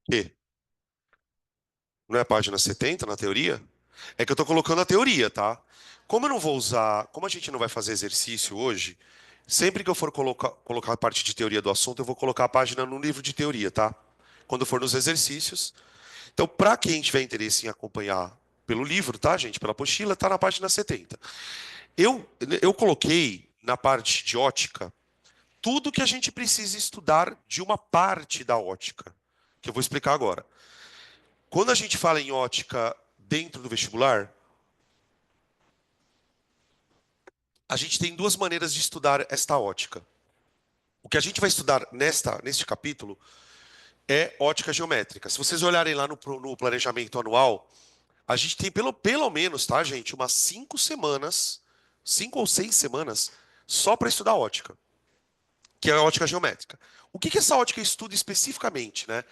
E não é a página 70 na teoria? É que eu tô colocando a teoria, tá? Como eu não vou usar, como a gente não vai fazer exercício hoje, sempre que eu for colocar a parte de teoria do assunto, eu vou colocar a página no livro de teoria, tá? Quando for nos exercícios. Então, para quem tiver interesse em acompanhar pelo livro, tá, gente? Pela apostila, tá na página 70. Eu, eu coloquei na parte de ótica tudo que a gente precisa estudar de uma parte da ótica, que eu vou explicar agora. Quando a gente fala em ótica dentro do vestibular, a gente tem duas maneiras de estudar esta ótica. O que a gente vai estudar neste capítulo é ótica geométrica. Se vocês olharem lá no planejamento anual, a gente tem pelo menos, tá, gente, umas 5 semanas, 5 ou 6 semanas, só para estudar ótica, que é a ótica geométrica. O que essa ótica estuda especificamente, né?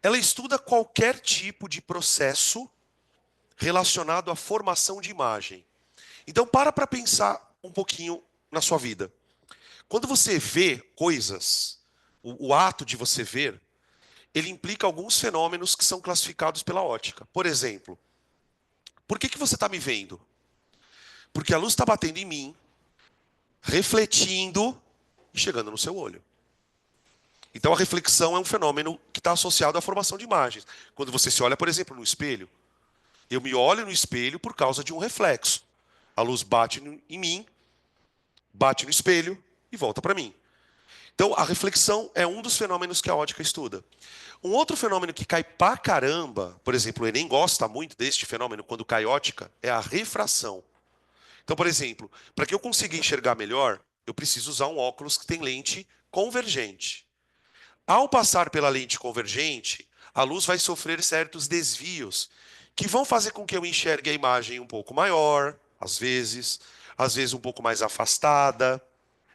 Ela estuda qualquer tipo de processo relacionado à formação de imagem. Então, para pensar um pouquinho na sua vida. Quando você vê coisas, o ato de você ver, ele implica alguns fenômenos que são classificados pela ótica. Por exemplo, por que você está me vendo? Porque a luz está batendo em mim, refletindo e chegando no seu olho. Então, a reflexão é um fenômeno que está associado à formação de imagens. Quando você se olha, por exemplo, no espelho, eu me olho no espelho por causa de um reflexo. A luz bate em mim, bate no espelho e volta para mim. Então, a reflexão é um dos fenômenos que a ótica estuda. Um outro fenômeno que cai pra caramba, por exemplo, o Enem gosta muito deste fenômeno quando cai ótica, é a refração. Então, por exemplo, para que eu consiga enxergar melhor, eu preciso usar um óculos que tem lente convergente. Ao passar pela lente convergente, a luz vai sofrer certos desvios que vão fazer com que eu enxergue a imagem um pouco maior, às vezes um pouco mais afastada,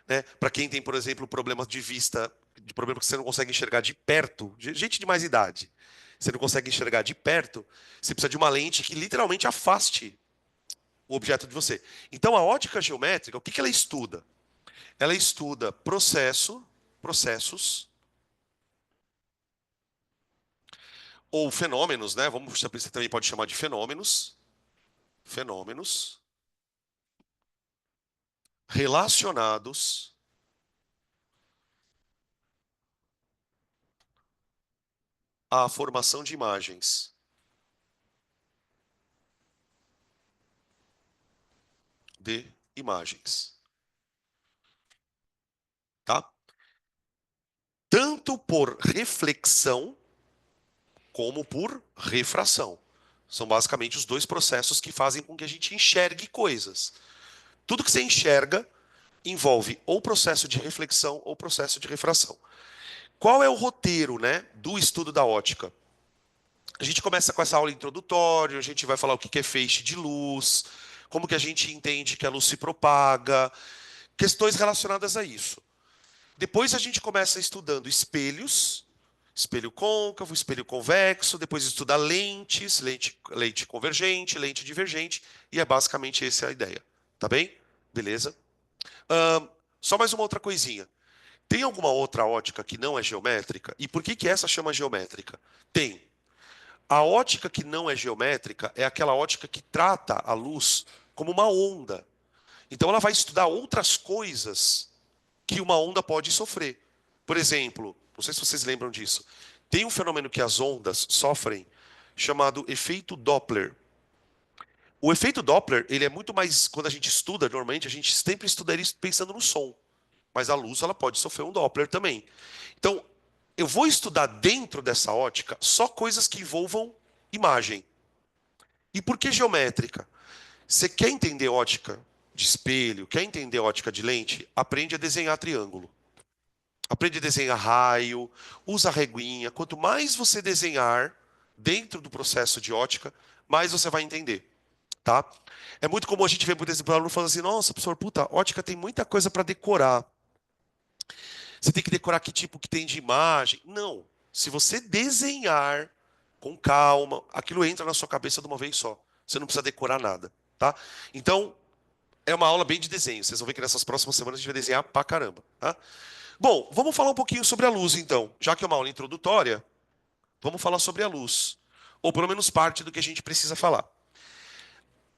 né? Para quem tem, por exemplo, problemas de vista, de problema que você não consegue enxergar de perto, gente de mais idade, você não consegue enxergar de perto, você precisa de uma lente que literalmente afaste o objeto de você. Então, a ótica geométrica, o que ela estuda? Ela estuda processos ou fenômenos, né? Você também pode chamar de fenômenos relacionados à formação de imagens, de imagens, tá? Tanto por reflexão como por refração. São basicamente os dois processos que fazem com que a gente enxergue coisas. Tudo que você enxerga envolve ou processo de reflexão ou processo de refração. Qual é o roteiro, né, do estudo da ótica? A gente começa com essa aula introdutória, a gente vai falar o que é feixe de luz, como que a gente entende que a luz se propaga, questões relacionadas a isso. Depois a gente começa estudando espelhos, espelho côncavo, espelho convexo, depois estuda lentes, lente convergente, lente divergente, e é basicamente essa a ideia. Tá bem? Beleza? Ahn, Só mais uma outra coisinha. Tem alguma outra ótica que não é geométrica? E por que essa chama geométrica? Tem. A ótica que não é geométrica é aquela ótica que trata a luz como uma onda. Então ela vai estudar outras coisas que uma onda pode sofrer. Por exemplo, não sei se vocês lembram disso, tem um fenômeno que as ondas sofrem chamado efeito Doppler. O efeito Doppler, ele é muito mais, quando a gente estuda, normalmente a gente sempre estuda isso pensando no som, mas a luz ela pode sofrer um Doppler também. Então, eu vou estudar dentro dessa ótica só coisas que envolvam imagem. E por que geométrica? Você quer entender ótica de espelho, quer entender ótica de lente? Aprende a desenhar triângulo. Aprende a desenhar raio, usa reguinha. Quanto mais você desenhar dentro do processo de ótica, mais você vai entender, tá? É muito comum a gente ver, por exemplo, aluno falando assim: nossa, professor, puta, ótica tem muita coisa para decorar. Você tem que decorar que tipo que tem de imagem. Não. Se você desenhar com calma, aquilo entra na sua cabeça de uma vez só. Você não precisa decorar nada, tá? Então, é uma aula bem de desenho. Vocês vão ver que nessas próximas semanas a gente vai desenhar pra caramba, tá? Bom, vamos falar um pouquinho sobre a luz, então. Já que é uma aula introdutória, Vamos falar sobre a luz. Ou pelo menos parte do que a gente precisa falar.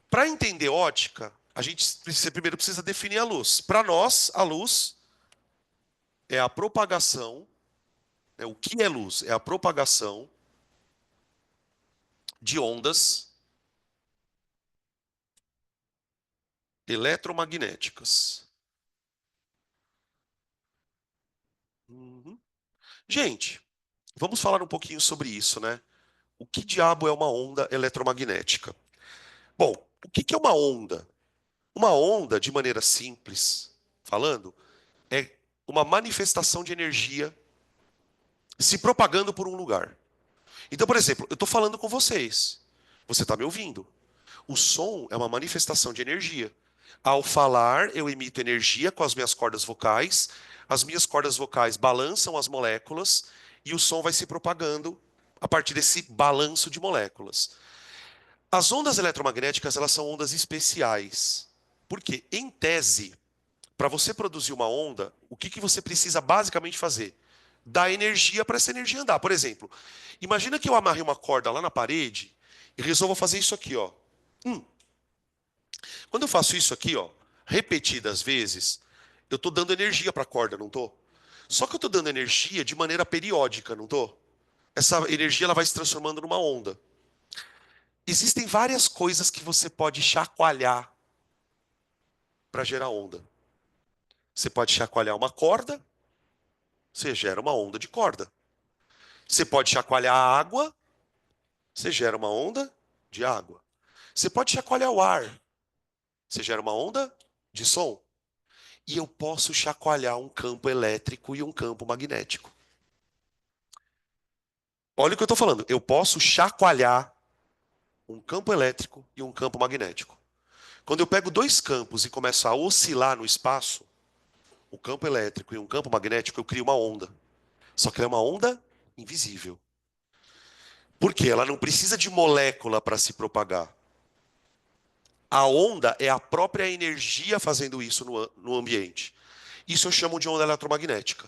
Para entender ótica, a gente primeiro precisa definir a luz. Para nós, a luz é a propagação, né? O que é luz? É a propagação de ondas eletromagnéticas. Uhum. Gente, vamos falar um pouquinho sobre isso, né? O que diabo é uma onda eletromagnética? Bom, o que é uma onda? Uma onda, de maneira simples falando, é uma manifestação de energia se propagando por um lugar. Então, por exemplo, eu estou falando com vocês. Você está me ouvindo. O som é uma manifestação de energia. Ao falar, eu emito energia com as minhas cordas vocais. As minhas cordas vocais balançam as moléculas e o som vai se propagando a partir desse balanço de moléculas. As ondas eletromagnéticas, elas são ondas especiais. Porque, em tese, para você produzir uma onda, o que você precisa basicamente fazer? Dar energia para essa energia andar. Por exemplo, imagina que eu amarrei uma corda lá na parede e resolvo fazer isso aqui, ó. Quando eu faço isso aqui, ó, repetidas vezes, eu estou dando energia para a corda, não estou? Só que eu estou dando energia de maneira periódica, não estou? Essa energia ela vai se transformando numa onda. Existem várias coisas que você pode chacoalhar para gerar onda. Você pode chacoalhar uma corda, você gera uma onda de corda. Você pode chacoalhar a água, você gera uma onda de água. Você pode chacoalhar o ar, você gera uma onda de som. E eu posso chacoalhar um campo elétrico e um campo magnético. Olha o que eu estou falando. Eu posso chacoalhar um campo elétrico e um campo magnético. Quando eu pego dois campos e começo a oscilar no espaço, o campo elétrico e um campo magnético, eu crio uma onda. Só que ela é uma onda invisível. Por quê? Ela não precisa de molécula para se propagar. A onda é a própria energia fazendo isso no ambiente. Isso eu chamo de onda eletromagnética.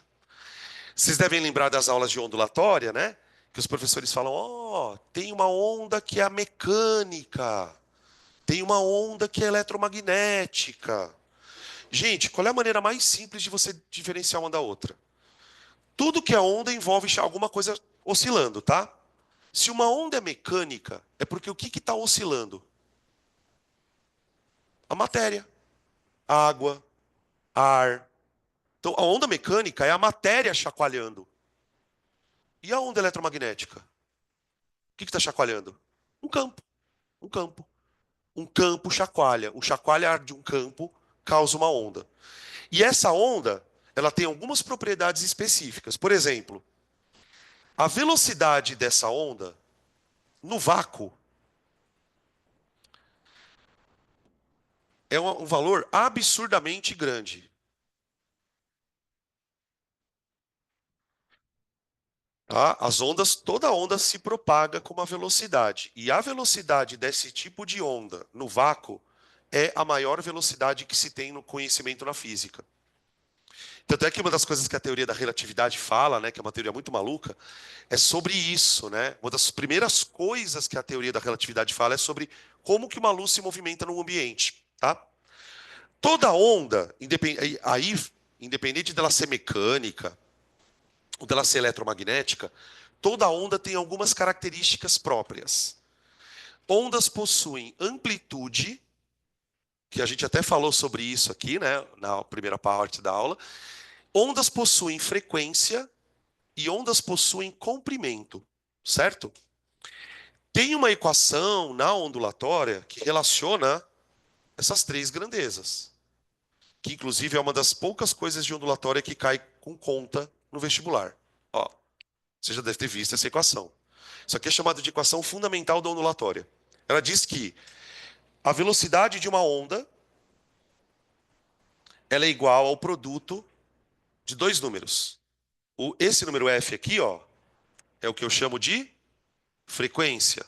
Vocês devem lembrar das aulas de ondulatória, né? Que os professores falam: ó, tem uma onda que é a mecânica, tem uma onda que é eletromagnética. Gente, qual é a maneira mais simples de você diferenciar uma da outra? Tudo que é onda envolve alguma coisa oscilando, tá? Se uma onda é mecânica, é porque o que está oscilando? A matéria, a água, ar. Então, a onda mecânica é a matéria chacoalhando. E a onda eletromagnética? O que está chacoalhando? Um campo, um campo. Um campo chacoalha. O chacoalhar de um campo causa uma onda. E essa onda, ela tem algumas propriedades específicas. Por exemplo, a velocidade dessa onda no vácuo é um valor absurdamente grande. Tá? As ondas, toda onda se propaga com uma velocidade. E a velocidade desse tipo de onda no vácuo é a maior velocidade que se tem no conhecimento na física. Tanto é que uma das coisas que a teoria da relatividade fala, né, que é uma teoria muito maluca, é sobre isso, né? Uma das primeiras coisas que a teoria da relatividade fala é sobre como que uma luz se movimenta no ambiente, tá? Toda onda, independente dela ser mecânica ou dela ser eletromagnética, toda onda tem algumas características próprias. Ondas possuem amplitude, que a gente até falou sobre isso aqui, né, na primeira parte da aula. Ondas possuem frequência e ondas possuem comprimento, certo? Tem uma equação na ondulatória que relaciona essas três grandezas, que inclusive é uma das poucas coisas de ondulatória que cai com conta no vestibular. Ó, você já deve ter visto essa equação. Isso aqui é chamado de equação fundamental da ondulatória. Ela diz que a velocidade de uma onda ela é igual ao produto de dois números. Esse número f aqui, ó, é o que eu chamo de frequência.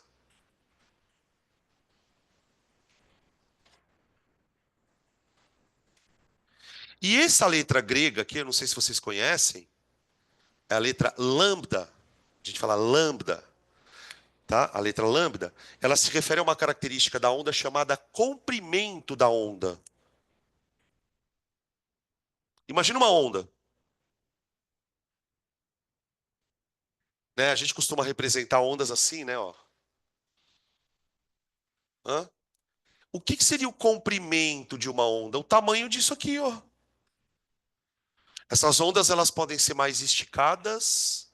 E essa letra grega aqui, eu não sei se vocês conhecem, é a letra lambda. A gente fala lambda, tá? A letra lambda, ela se refere a uma característica da onda chamada comprimento da onda. Imagina uma onda, né? A gente costuma representar ondas assim, né? Ó. Hã? O que que seria o comprimento de uma onda? O tamanho disso aqui, ó. Essas ondas elas podem ser mais esticadas,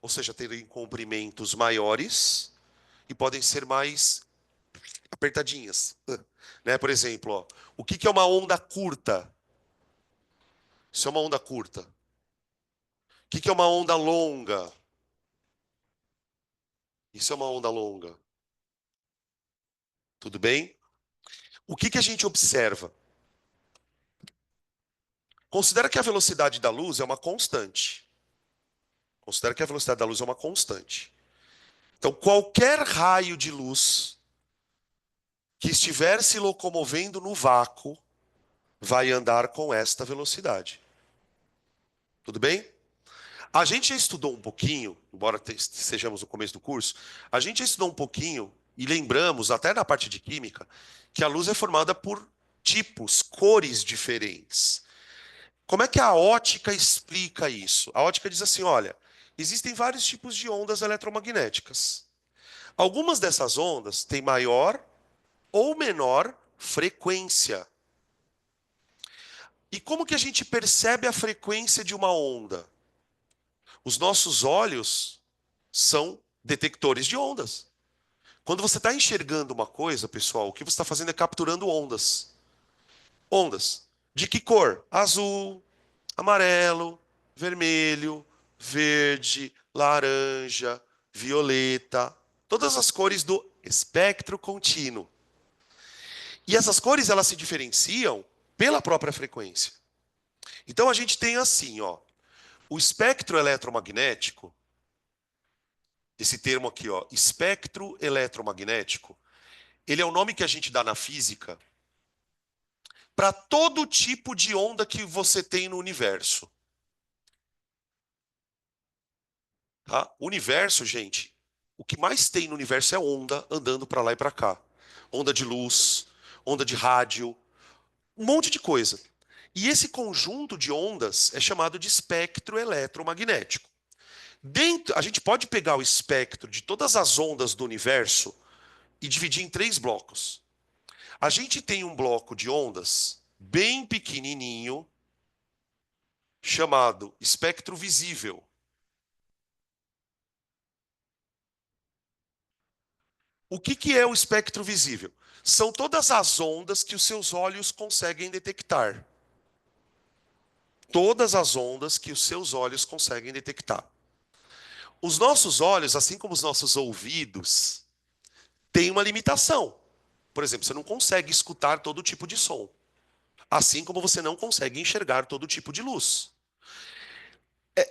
ou seja, terem comprimentos maiores, e podem ser mais apertadinhas, né? Por exemplo, ó, o que que é uma onda curta? Isso é uma onda curta. O que que é uma onda longa? Isso é uma onda longa. Tudo bem? O que que a gente observa? Considera que a velocidade da luz é uma constante. Considera que a velocidade da luz é uma constante. Então, qualquer raio de luz que estiver se locomovendo no vácuo vai andar com esta velocidade. Tudo bem? A gente já estudou um pouquinho, embora estejamos no começo do curso, a gente já estudou um pouquinho e lembramos, até na parte de química, que a luz é formada por tipos, cores diferentes. Como é que a ótica explica isso? A ótica diz assim: olha, existem vários tipos de ondas eletromagnéticas. Algumas dessas ondas têm maior ou menor frequência. E como que a gente percebe a frequência de uma onda? Os nossos olhos são detectores de ondas. Quando você está enxergando uma coisa, pessoal, o que você está fazendo é capturando ondas. Ondas. De que cor? Azul, amarelo, vermelho, verde, laranja, violeta. Todas as cores do espectro contínuo. E essas cores elas se diferenciam pela própria frequência. Então a gente tem assim, ó, o espectro eletromagnético, esse termo aqui, ó, espectro eletromagnético, ele é o nome que a gente dá na física para todo tipo de onda que você tem no universo. Tá? O universo, gente, o que mais tem no universo é onda andando para lá e para cá. Onda de luz, onda de rádio, um monte de coisa. E esse conjunto de ondas é chamado de espectro eletromagnético. A gente pode pegar o espectro de todas as ondas do universo e dividir em três blocos. A gente tem um bloco de ondas bem pequenininho, chamado espectro visível. O que que é o espectro visível? São todas as ondas que os seus olhos conseguem detectar. Todas as ondas que os seus olhos conseguem detectar. Os nossos olhos, assim como os nossos ouvidos, têm uma limitação. Por exemplo, você não consegue escutar todo tipo de som. Assim como você não consegue enxergar todo tipo de luz.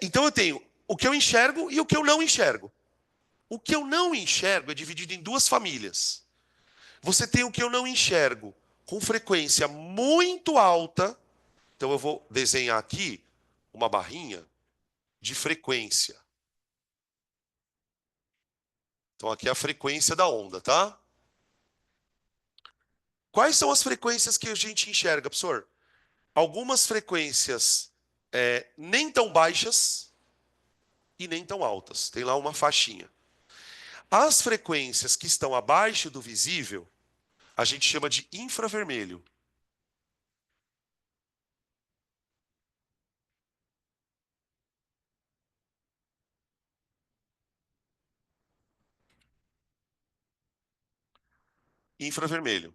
Então eu tenho o que eu enxergo e o que eu não enxergo. O que eu não enxergo é dividido em duas famílias. Você tem o que eu não enxergo com frequência muito alta. Então eu vou desenhar aqui uma barrinha de frequência. Então aqui é a frequência da onda, tá? Quais são as frequências que a gente enxerga, professor? Algumas frequências nem tão baixas e nem tão altas. Tem lá uma faixinha. As frequências que estão abaixo do visível, a gente chama de infravermelho. Infravermelho.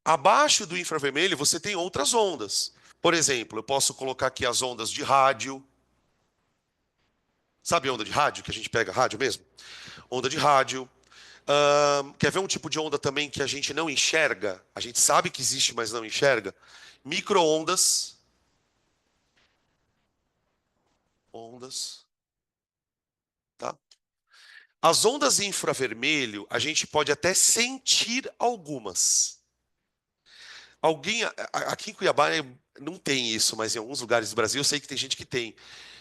Abaixo do infravermelho, você tem outras ondas. Por exemplo, eu posso colocar aqui as ondas de rádio. Sabe a onda de rádio, que a gente pega rádio mesmo? Onda de rádio. Quer ver um tipo de onda também que a gente não enxerga? A gente sabe que existe, mas não enxerga. Micro-ondas. Ondas, tá? As ondas infravermelho, a gente pode até sentir algumas. Alguém aqui em Cuiabá Não tem isso, mas em alguns lugares do Brasil eu sei que tem gente que tem.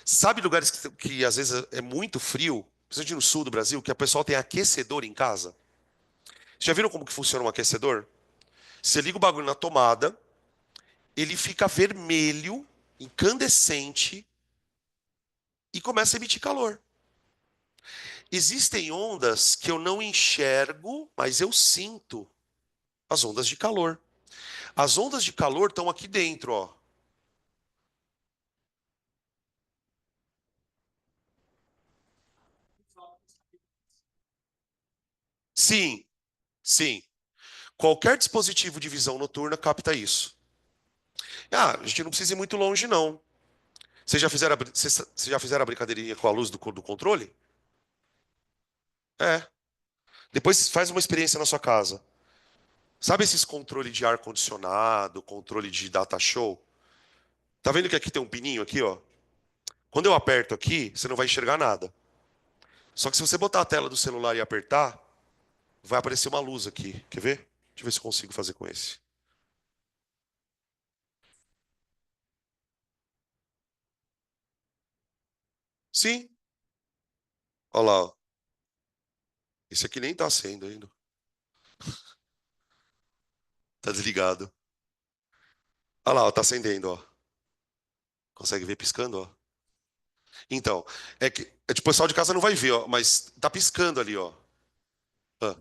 Sabe lugares que às vezes é muito frio, principalmente no sul do Brasil, que a pessoa tem aquecedor em casa? Já viram como que funciona um aquecedor? Você liga o bagulho na tomada, ele fica vermelho, incandescente e começa a emitir calor. Existem ondas que eu não enxergo, mas eu sinto. As ondas de calor. As ondas de calor estão aqui dentro, ó. Sim, sim. Qualquer dispositivo de visão noturna capta isso. Ah, a gente não precisa ir muito longe, não. Vocês já fizeram a brincadeirinha com a luz do controle? É. Depois faz uma experiência na sua casa. Sabe esses controle de ar-condicionado, controle de data show? Tá vendo que aqui tem um pininho aqui, ó? Quando eu aperto aqui, você não vai enxergar nada. Só que se você botar a tela do celular e apertar, vai aparecer uma luz aqui. Quer ver? Deixa eu ver se eu consigo fazer com esse. Sim. Olha lá, ó. Esse aqui nem tá acendo ainda. Tá desligado. Olha lá, ó, tá acendendo, ó. Consegue ver piscando, ó? Então, tipo, o pessoal de casa não vai ver, ó, mas tá piscando ali, ó. Ah.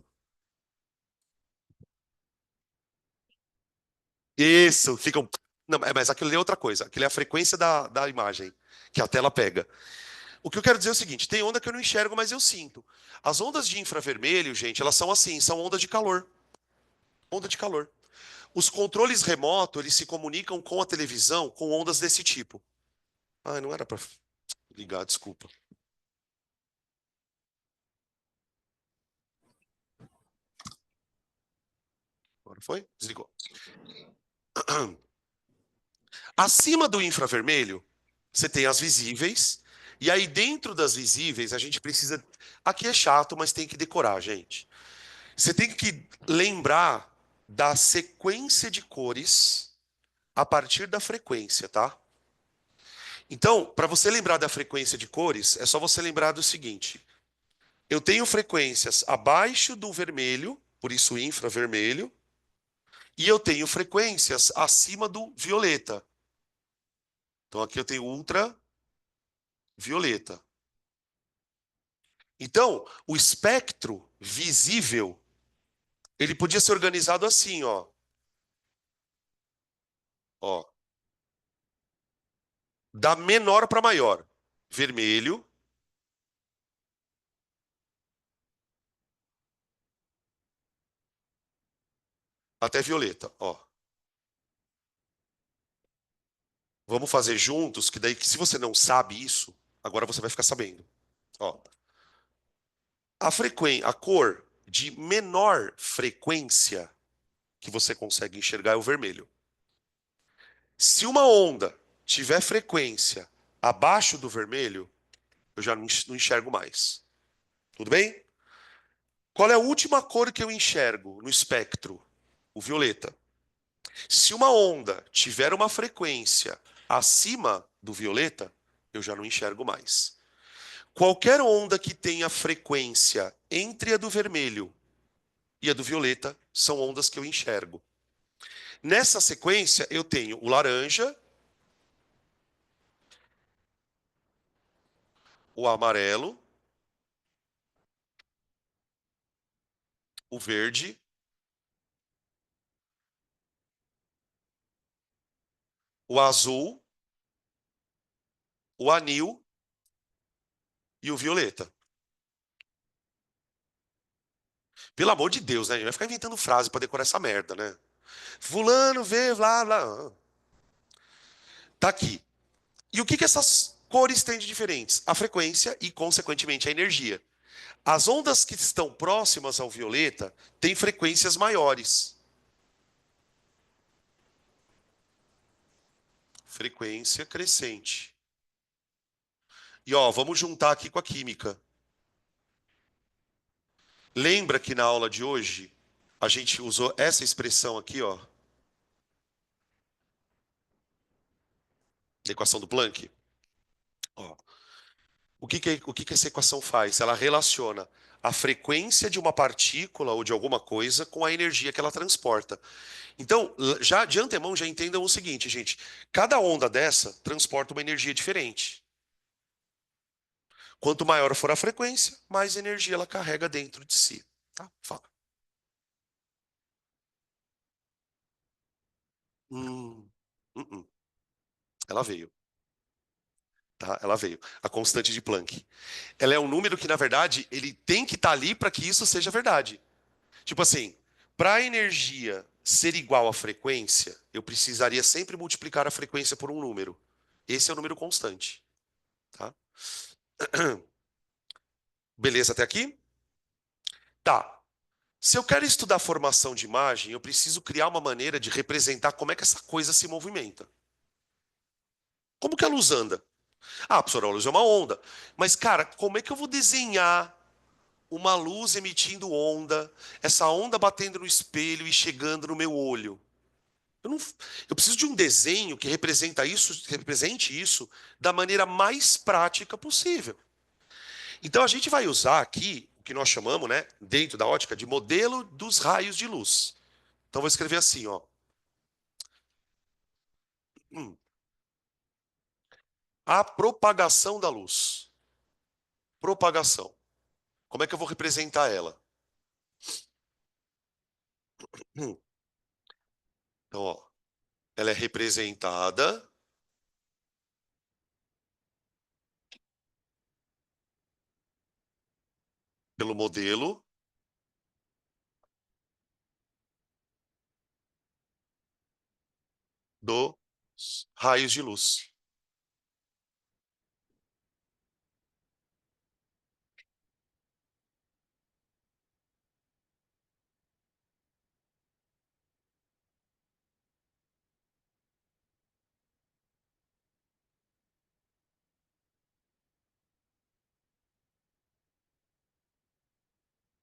Isso, ficam. Não, mas aquilo ali é outra coisa. Aquilo é a frequência da imagem que a tela pega. O que eu quero dizer é o seguinte: tem onda que eu não enxergo, mas eu sinto. As ondas de infravermelho, gente, elas são assim, são ondas de calor. Onda de calor. Os controles remotos, eles se comunicam com a televisão com ondas desse tipo. Ah, não era pra ligar, desculpa. Agora foi? Desligou. Acima do infravermelho, você tem as visíveis. E aí, dentro das visíveis, a gente precisa. Aqui é chato, mas tem que decorar, gente. Você tem que lembrar da sequência de cores a partir da frequência, tá? Então, para você lembrar da frequência de cores, é só você lembrar do seguinte: eu tenho frequências abaixo do vermelho, por isso infravermelho, e eu tenho frequências acima do violeta. Então aqui eu tenho ultravioleta. Então, o espectro visível, ele podia ser organizado assim, ó. Ó, da menor para maior. Vermelho até violeta, ó. Vamos fazer juntos, que daí que se você não sabe isso, agora você vai ficar sabendo. Ó, a cor de menor frequência que você consegue enxergar é o vermelho. Se uma onda tiver frequência abaixo do vermelho, eu já não enxergo mais. Tudo bem? Qual é a última cor que eu enxergo no espectro? O violeta. Se uma onda tiver uma frequência acima do violeta, eu já não enxergo mais. Qualquer onda que tenha frequência entre a do vermelho e a do violeta são ondas que eu enxergo. Nessa sequência, eu tenho o laranja, o amarelo, o verde, o azul, o anil e o violeta. Pelo amor de Deus, né? A gente vai ficar inventando frase para decorar essa merda, né? Fulano vê, blá, blá. Tá aqui. E o que que essas cores têm de diferentes? A frequência e, consequentemente, a energia. As ondas que estão próximas ao violeta têm frequências maiores. Frequência crescente. E ó, vamos juntar aqui com a química. Lembra que na aula de hoje a gente usou essa expressão aqui, ó? Da equação do Planck? Ó, o que que essa equação faz? Ela relaciona a frequência de uma partícula ou de alguma coisa com a energia que ela transporta. Então, já de antemão, já entendam o seguinte, gente: cada onda dessa transporta uma energia diferente. Quanto maior for a frequência, mais energia ela carrega dentro de si. Tá? Fala. Hum, uh-uh. Ela veio, tá? Ela veio. A constante de Planck. Ela é um número que, na verdade, ele tem que estar ali para que isso seja verdade. Tipo assim, para a energia ser igual à frequência, eu precisaria sempre multiplicar a frequência por um número. Esse é o número constante, tá? Beleza até aqui? Tá. Se eu quero estudar formação de imagem, eu preciso criar uma maneira de representar como é que essa coisa se movimenta. Como que a luz anda? Ah, professor, a luz é uma onda. Mas, cara, como é que eu vou desenhar uma luz emitindo onda, essa onda batendo no espelho e chegando no meu olho? Eu, não, eu preciso de um desenho que represente isso da maneira mais prática possível. Então a gente vai usar aqui o que nós chamamos, né, dentro da ótica, de modelo dos raios de luz. Então vou escrever assim, ó. Hum, a propagação da luz. Propagação. Como é que eu vou representar ela? Hum, então, ó, ela é representada pelo modelo dos raios de luz.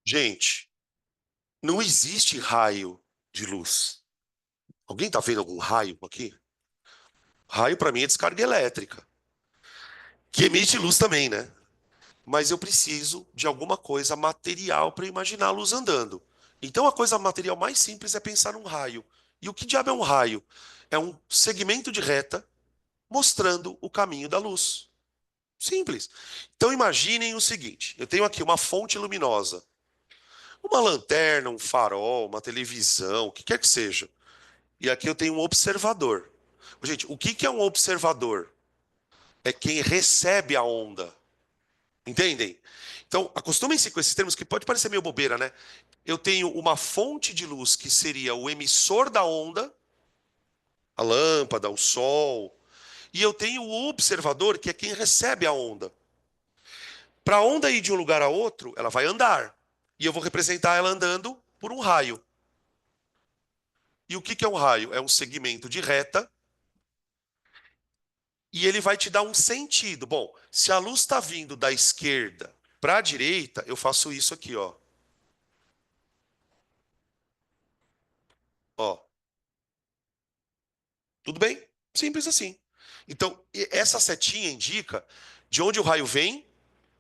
Gente, não existe raio de luz. Alguém está vendo algum raio aqui? Raio para mim é descarga elétrica, que emite luz também, né? Mas eu preciso de alguma coisa material para imaginar a luz andando. Então a coisa material mais simples é pensar num raio. E o que diabo é um raio? É um segmento de reta mostrando o caminho da luz. Simples. Então imaginem o seguinte: eu tenho aqui uma fonte luminosa, uma lanterna, um farol, uma televisão, o que quer que seja. E aqui eu tenho um observador. Gente, o que que é um observador? É quem recebe a onda. Entendem? Então, acostumem-se com esses termos que pode parecer meio bobeira, né? Eu tenho uma fonte de luz que seria o emissor da onda, a lâmpada, o sol, e eu tenho o observador, que é quem recebe a onda. Para a onda ir de um lugar a outro, ela vai andar. E eu vou representar ela andando por um raio. E o que que é um raio? É um segmento de reta e ele vai te dar um sentido. Bom, se a luz está vindo da esquerda para a direita, eu faço isso aqui, ó. Ó, tudo bem? Simples assim. Então, essa setinha indica de onde o raio vem,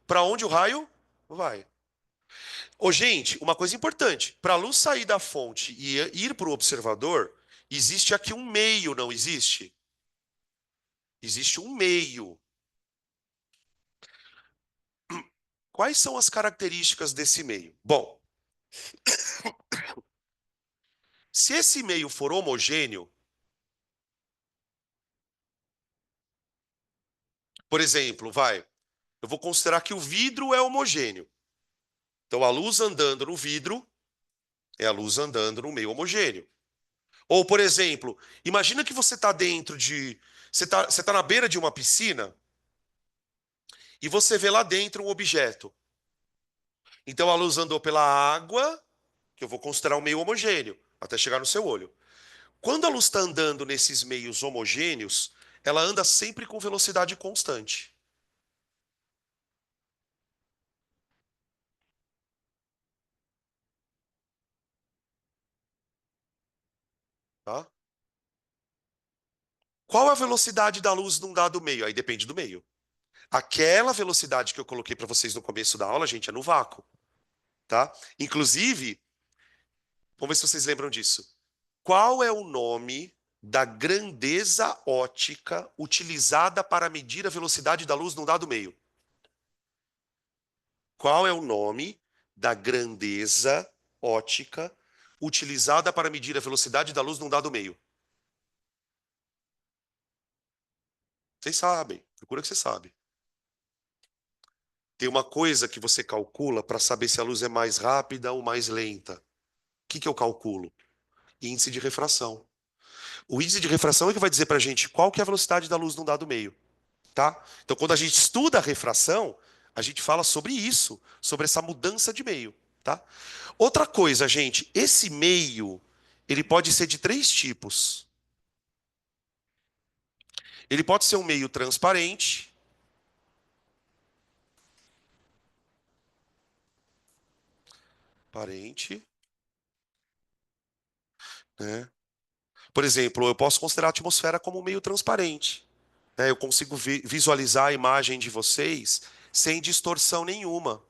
para onde o raio vai. Ô, gente, uma coisa importante: para a luz sair da fonte e ir para o observador, existe aqui um meio, não existe? Existe um meio. Quais são as características desse meio? Bom, se esse meio for homogêneo, por exemplo, eu vou considerar que o vidro é homogêneo. Então, a luz andando no vidro é a luz andando no meio homogêneo. Ou, por exemplo, imagina que você está dentro de. Você tá na beira de uma piscina e você vê lá dentro um objeto. Então, a luz andou pela água, que eu vou considerar um meio homogêneo, até chegar no seu olho. Quando a luz está andando nesses meios homogêneos, ela anda sempre com velocidade constante. Tá? Qual a velocidade da luz num dado meio? Aí depende do meio. Aquela velocidade que eu coloquei para vocês no começo da aula, gente, é no vácuo, tá? Inclusive, vamos ver se vocês lembram disso. Qual é o nome da grandeza ótica utilizada para medir a velocidade da luz num dado meio? Qual é o nome da grandeza ótica utilizada para medir a velocidade da luz num dado meio? Vocês sabem, procura que você sabe. Tem uma coisa que você calcula para saber se a luz é mais rápida ou mais lenta. O que que eu calculo? Índice de refração. O índice de refração é que vai dizer para a gente qual que é a velocidade da luz num dado meio, tá? Então, quando a gente estuda a refração, a gente fala sobre isso, sobre essa mudança de meio, tá? Outra coisa, gente, esse meio, ele pode ser de três tipos. Ele pode ser um meio transparente, parente, né? Por exemplo, eu posso considerar a atmosfera como um meio transparente, né? Eu consigo visualizar a imagem de vocês sem distorção nenhuma,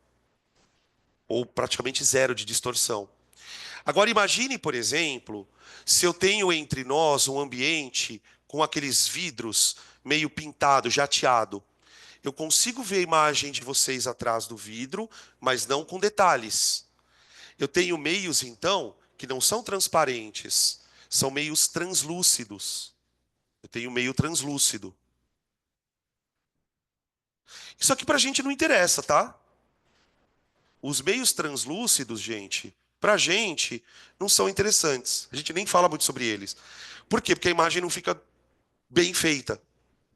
ou praticamente zero de distorção. Agora imagine, por exemplo, se eu tenho entre nós um ambiente com aqueles vidros meio pintado, jateado. Eu consigo ver a imagem de vocês atrás do vidro, mas não com detalhes. Eu tenho meios, então, que não são transparentes, são meios translúcidos. Eu tenho meio translúcido. Isso aqui pra gente não interessa, tá? Os meios translúcidos, gente, pra gente não são interessantes. A gente nem fala muito sobre eles. Por quê? Porque a imagem não fica bem feita.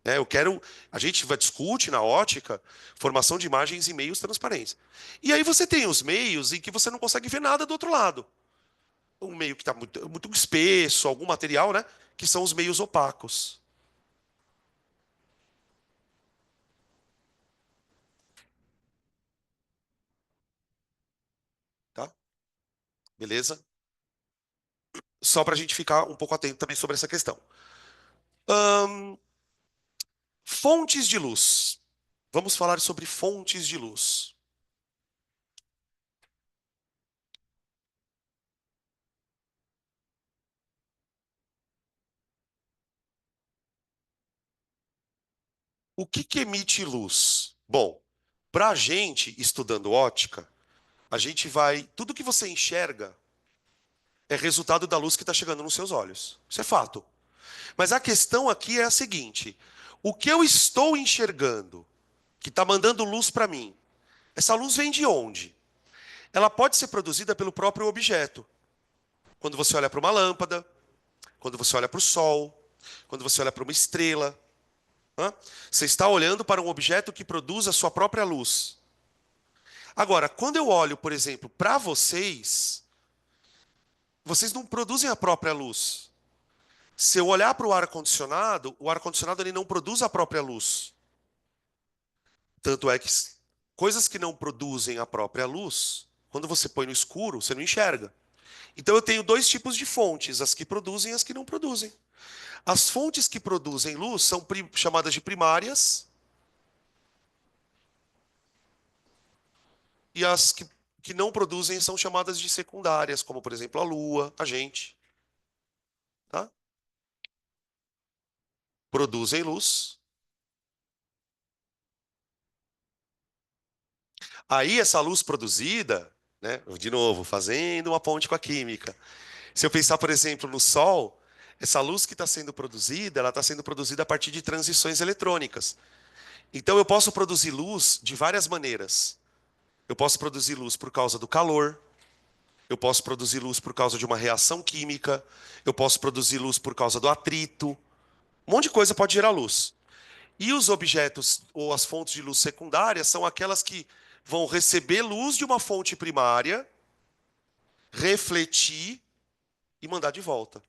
Né? A gente vai discute na ótica formação de imagens em meios transparentes. E aí você tem os meios em que você não consegue ver nada do outro lado. Um meio que está muito espesso, algum material, né? Que são os meios opacos. Tá? Beleza? Só para a gente ficar um pouco atento também sobre essa questão. Ahn, fontes de luz. Vamos falar sobre fontes de luz. O que que emite luz? Bom, para a gente, estudando ótica, a gente vai. Tudo que você enxerga é resultado da luz que está chegando nos seus olhos. Isso é fato. Mas a questão aqui é a seguinte: o que eu estou enxergando, que está mandando luz para mim, essa luz vem de onde? Ela pode ser produzida pelo próprio objeto. Quando você olha para uma lâmpada, quando você olha para o sol, quando você olha para uma estrela. Hã? Você está olhando para um objeto que produz a sua própria luz. Agora, quando eu olho, por exemplo, para vocês, vocês não produzem a própria luz. Se eu olhar para o ar-condicionado ele não produz a própria luz. Tanto é que coisas que não produzem a própria luz, quando você põe no escuro, você não enxerga. Então eu tenho dois tipos de fontes, as que produzem e as que não produzem. As fontes que produzem luz são chamadas de primárias e as que não produzem são chamadas de secundárias, como por exemplo a lua, a gente, tá? Produzem luz. Aí essa luz produzida, né, de novo, fazendo uma ponte com a química. Se eu pensar, por exemplo, no Sol, essa luz que está sendo produzida, ela está sendo produzida a partir de transições eletrônicas. Então eu posso produzir luz de várias maneiras. Eu posso produzir luz por causa do calor, eu posso produzir luz por causa de uma reação química, eu posso produzir luz por causa do atrito. Um monte de coisa pode gerar luz. E os objetos ou as fontes de luz secundárias são aquelas que vão receber luz de uma fonte primária, refletir e mandar de volta.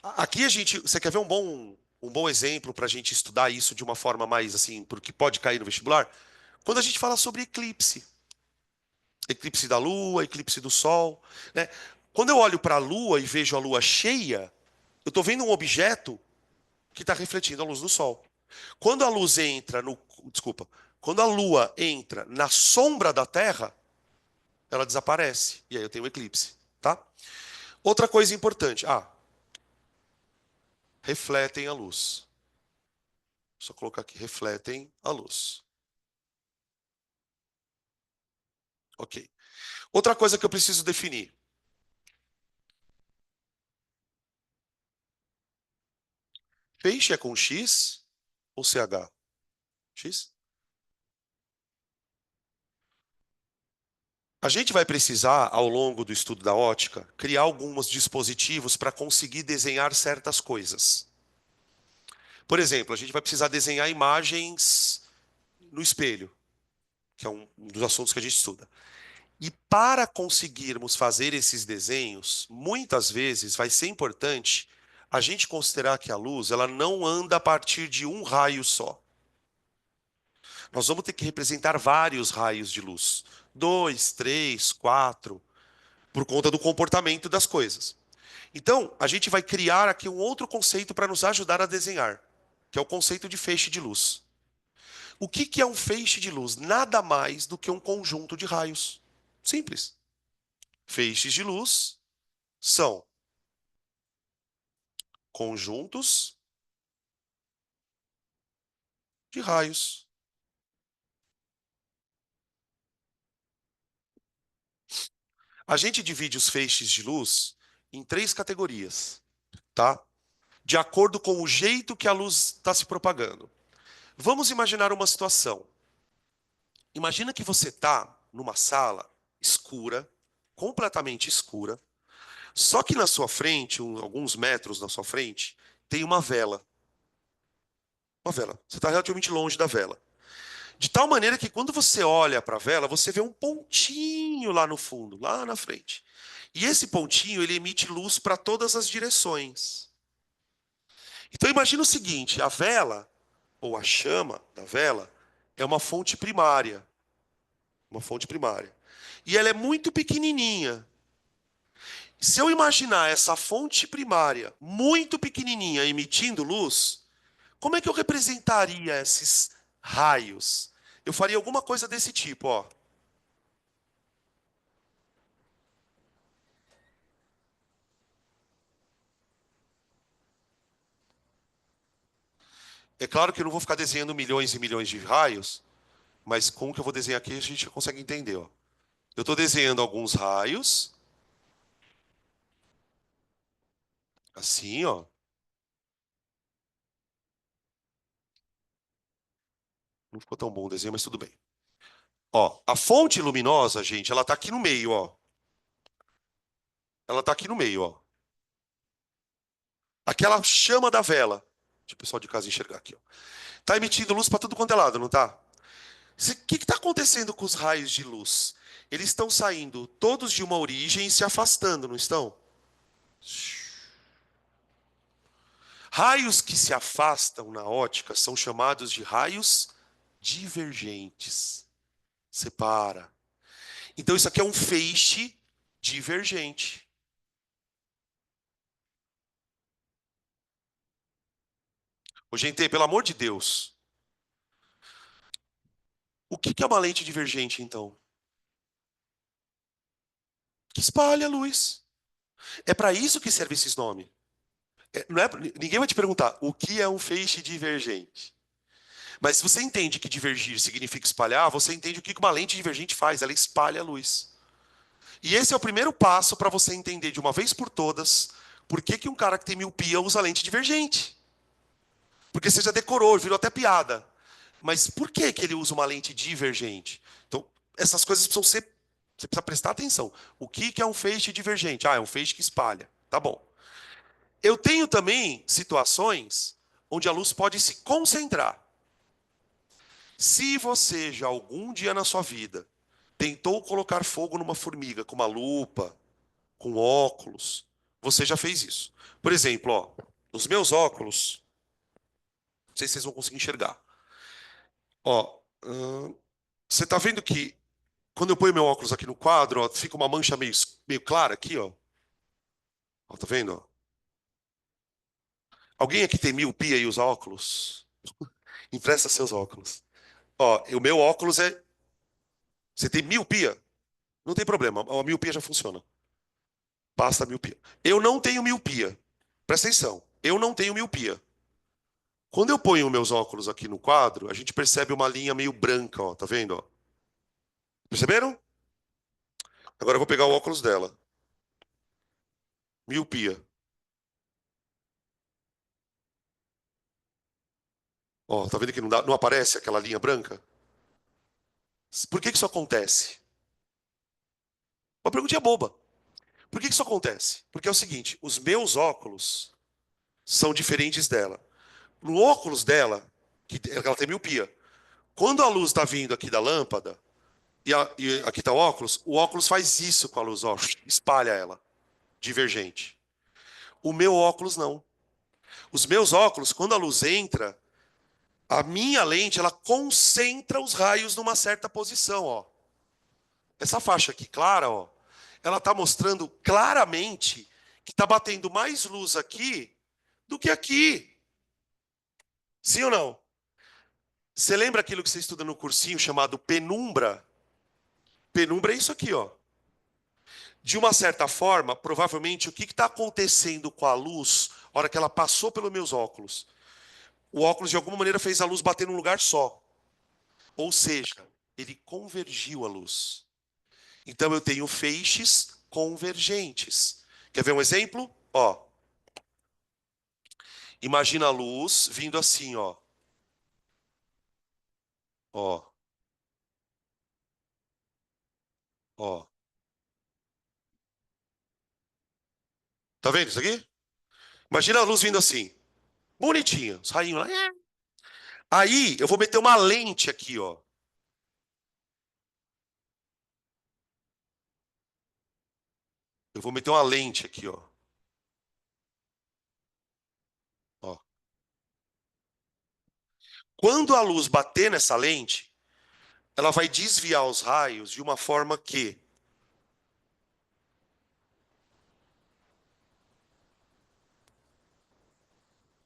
Aqui a gente, você quer ver um bom exemplo para a gente estudar isso de uma forma mais assim, porque pode cair no vestibular? Quando a gente fala sobre eclipse, eclipse da Lua, eclipse do Sol, né? Quando eu olho para a Lua e vejo a Lua cheia, eu estou vendo um objeto que está refletindo a luz do Sol. Quando a luz entra no. Desculpa. Quando a Lua entra na sombra da Terra, ela desaparece. E aí eu tenho um eclipse, tá? Outra coisa importante. Refletem a luz. Só colocar aqui, refletem a luz. Ok. Outra coisa que eu preciso definir. Peixe é com X ou CH? X? A gente vai precisar, ao longo do estudo da ótica, criar alguns dispositivos para conseguir desenhar certas coisas. Por exemplo, a gente vai precisar desenhar imagens no espelho, que é um dos assuntos que a gente estuda. E para conseguirmos fazer esses desenhos, muitas vezes vai ser importante a gente considerar que a luz ela não anda a partir de um raio só. Nós vamos ter que representar vários raios de luz. Dois, três, quatro, por conta do comportamento das coisas. Então, a gente vai criar aqui um outro conceito para nos ajudar a desenhar, que é o conceito de feixe de luz. O que é um feixe de luz? Nada mais do que um conjunto de raios. Simples. Feixes de luz são conjuntos de raios. A gente divide os feixes de luz em três categorias, tá? De acordo com o jeito que a luz está se propagando. Vamos imaginar uma situação. Imagina que você está numa sala escura, completamente escura, só que na sua frente, alguns metros na sua frente, tem uma vela. Uma vela. Você está relativamente longe da vela. De tal maneira que quando você olha para a vela, você vê um pontinho lá no fundo, lá na frente. E esse pontinho, ele emite luz para todas as direções. Então imagina o seguinte, a vela, ou a chama da vela, é uma fonte primária. Uma fonte primária. E ela é muito pequenininha. Se eu imaginar essa fonte primária muito pequenininha emitindo luz, como é que eu representaria esses raios? Eu faria alguma coisa desse tipo, ó. É claro que eu não vou ficar desenhando milhões e milhões de raios, mas com o que eu vou desenhar aqui a gente consegue entender, ó. Eu estou desenhando alguns raios, assim, ó. Não ficou tão bom o desenho, mas tudo bem. Ó, a fonte luminosa, gente, ela está aqui no meio, ó. Ela está aqui no meio, ó. Aquela chama da vela. Deixa o pessoal de casa enxergar aqui, ó. Tá emitindo luz para tudo quanto é lado, não tá? O que está acontecendo com os raios de luz? Eles estão saindo todos de uma origem e se afastando, não estão? Raios que se afastam na ótica são chamados de raios divergentes. Separa. Então isso aqui é um feixe divergente. Ô, gente, pelo amor de Deus, o que é uma lente divergente, então? Que espalha a luz. É para isso que serve esses nomes. Não é, ninguém vai te perguntar o que é um feixe divergente. Mas se você entende que divergir significa espalhar, você entende o que uma lente divergente faz. Ela espalha a luz. E esse é o primeiro passo para você entender de uma vez por todas por que um cara que tem miopia usa lente divergente. Porque você já decorou, virou até piada. Mas por que ele usa uma lente divergente? Então, essas coisas precisam ser. Você precisa prestar atenção. O que é um feixe divergente? Ah, é um feixe que espalha. Tá bom. Eu tenho também situações onde a luz pode se concentrar. Se você já algum dia na sua vida tentou colocar fogo numa formiga com uma lupa, com óculos, você já fez isso. Por exemplo, ó, nos meus óculos, não sei se vocês vão conseguir enxergar. Ó, você está vendo que quando eu ponho meu óculos aqui no quadro, ó, fica uma mancha meio clara aqui, ó. Ó, tá vendo? Ó? Alguém aqui tem miopia e usa óculos? Empresta seus óculos. Ó, o meu óculos é. Você tem miopia? Não tem problema, a miopia já funciona. Basta a miopia. Eu não tenho miopia. Presta atenção. Eu não tenho miopia. Quando eu ponho meus óculos aqui no quadro, a gente percebe uma linha meio branca, ó. Tá vendo, ó? Perceberam? Agora eu vou pegar o óculos dela. Miopia. Ó, tá vendo que não aparece aquela linha branca? Por que que isso acontece? Uma perguntinha boba. Por que que isso acontece? Porque é o seguinte, os meus óculos são diferentes dela. No óculos dela, que ela tem miopia, quando a luz está vindo aqui da lâmpada, e aqui está o óculos faz isso com a luz, ó, espalha ela, divergente. O meu óculos não. Os meus óculos, quando a luz entra, a minha lente, ela concentra os raios numa certa posição, ó. Essa faixa aqui clara, ó, ela está mostrando claramente que está batendo mais luz aqui do que aqui. Sim ou não? Você lembra aquilo que você estuda no cursinho chamado penumbra? Penumbra é isso aqui, ó. De uma certa forma, provavelmente, o que está acontecendo com a luz na hora que ela passou pelos meus óculos? O óculos, de alguma maneira, fez a luz bater num lugar só. Ou seja, ele convergiu a luz. Então, eu tenho feixes convergentes. Quer ver um exemplo? Ó, imagina a luz vindo assim, ó. Ó, ó. Tá vendo isso aqui? Imagina a luz vindo assim. Bonitinha, os rainhos lá. Aí, eu vou meter uma lente aqui, ó. Eu vou meter uma lente aqui, ó. Ó. Quando a luz bater nessa lente, ela vai desviar os raios de uma forma que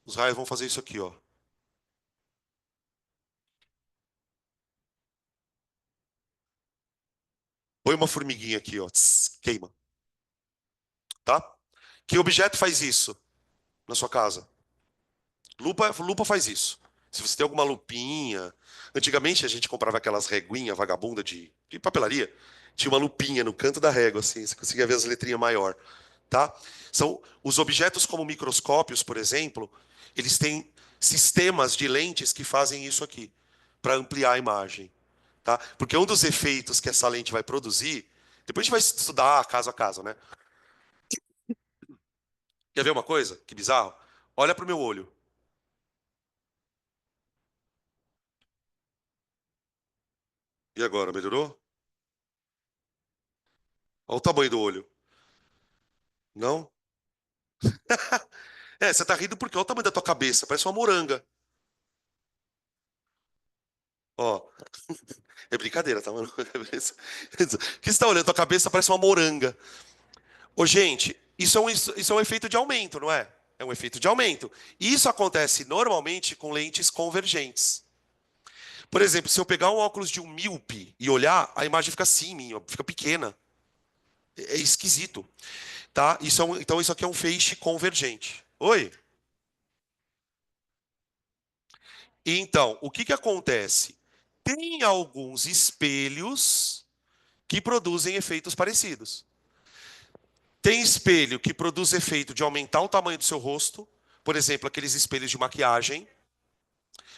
os raios vão fazer isso aqui, ó. Põe uma formiguinha aqui, ó. Tss, queima, tá? Que objeto faz isso na sua casa? Lupa faz isso. Se você tem alguma lupinha. Antigamente a gente comprava aquelas reguinhas vagabunda de papelaria. Tinha uma lupinha no canto da régua, assim, você conseguia ver as letrinhas maior, tá? São os objetos como microscópios, por exemplo, eles têm sistemas de lentes que fazem isso aqui, para ampliar a imagem, tá? Porque um dos efeitos que essa lente vai produzir, depois a gente vai estudar caso a caso, né? Quer ver uma coisa? Que bizarro? Olha para o meu olho. E agora, melhorou? Olha o tamanho do olho. Não? É, você tá rindo porque olha o tamanho da tua cabeça, parece uma moranga. Ó, é brincadeira, tá, mano? O que você tá olhando? Tua cabeça parece uma moranga. Ô, gente, isso é um efeito de aumento, não é? É um efeito de aumento. E isso acontece normalmente com lentes convergentes. Por exemplo, se eu pegar um óculos de um míope e olhar, a imagem fica assim, fica pequena. É esquisito, tá? Então isso aqui é um feixe convergente. Oi? Então, o que que acontece? Tem alguns espelhos que produzem efeitos parecidos. Tem espelho que produz efeito de aumentar o tamanho do seu rosto, por exemplo, aqueles espelhos de maquiagem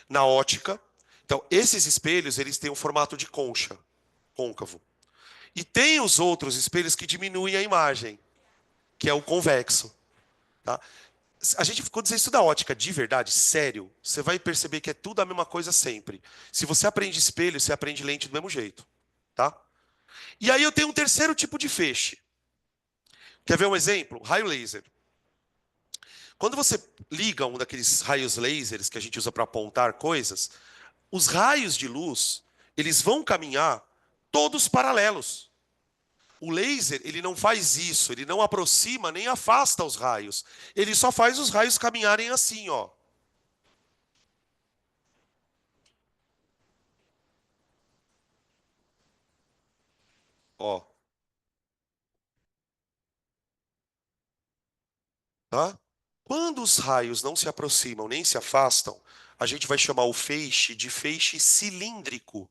na ótica. Então, esses espelhos, eles têm um formato de concha, côncavo. E tem os outros espelhos que diminuem a imagem, que é o convexo, tá? A gente, quando você estuda ótica de verdade, sério, você vai perceber que é tudo a mesma coisa sempre. Se você aprende espelho, você aprende lente do mesmo jeito, tá? E aí eu tenho um terceiro tipo de feixe. Quer ver um exemplo? Raio laser. Quando você liga um daqueles raios lasers que a gente usa para apontar coisas, os raios de luz, eles vão caminhar todos paralelos. O laser, ele não faz isso, ele não aproxima nem afasta os raios. Ele só faz os raios caminharem assim, ó. Ó, tá? Quando os raios não se aproximam nem se afastam, a gente vai chamar o feixe de feixe cilíndrico.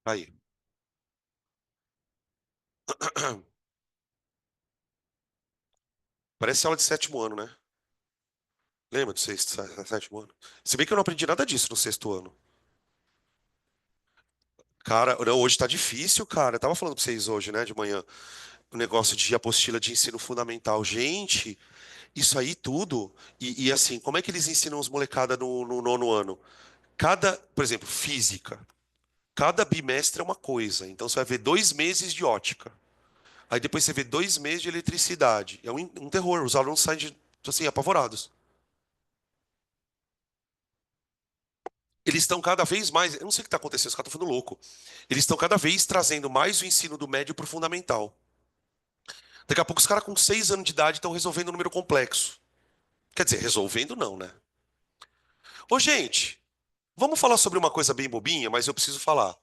Aí. Parece aula de sétimo ano, né? Lembra do sexto, sétimo ano? Se bem que eu não aprendi nada disso no sexto ano. Cara, não, hoje tá difícil, cara. Eu tava falando pra vocês hoje, né, de manhã, o negócio de apostila de ensino fundamental. Gente, isso aí tudo. E assim, como é que eles ensinam os molecada no nono ano? Por exemplo, física. Cada bimestre é uma coisa. Então você vai ver 2 meses de ótica. Aí depois você vê 2 meses de eletricidade. É um terror. Os alunos saem assim, apavorados. Eles estão cada vez mais. Eu não sei o que está acontecendo, os caras estão ficando louco. Eles estão cada vez trazendo mais o ensino do médio para o fundamental. Daqui a pouco os caras com 6 anos de idade estão resolvendo um número complexo. Quer dizer, resolvendo não, né? Ô, gente, vamos falar sobre uma coisa bem bobinha, mas eu preciso falar.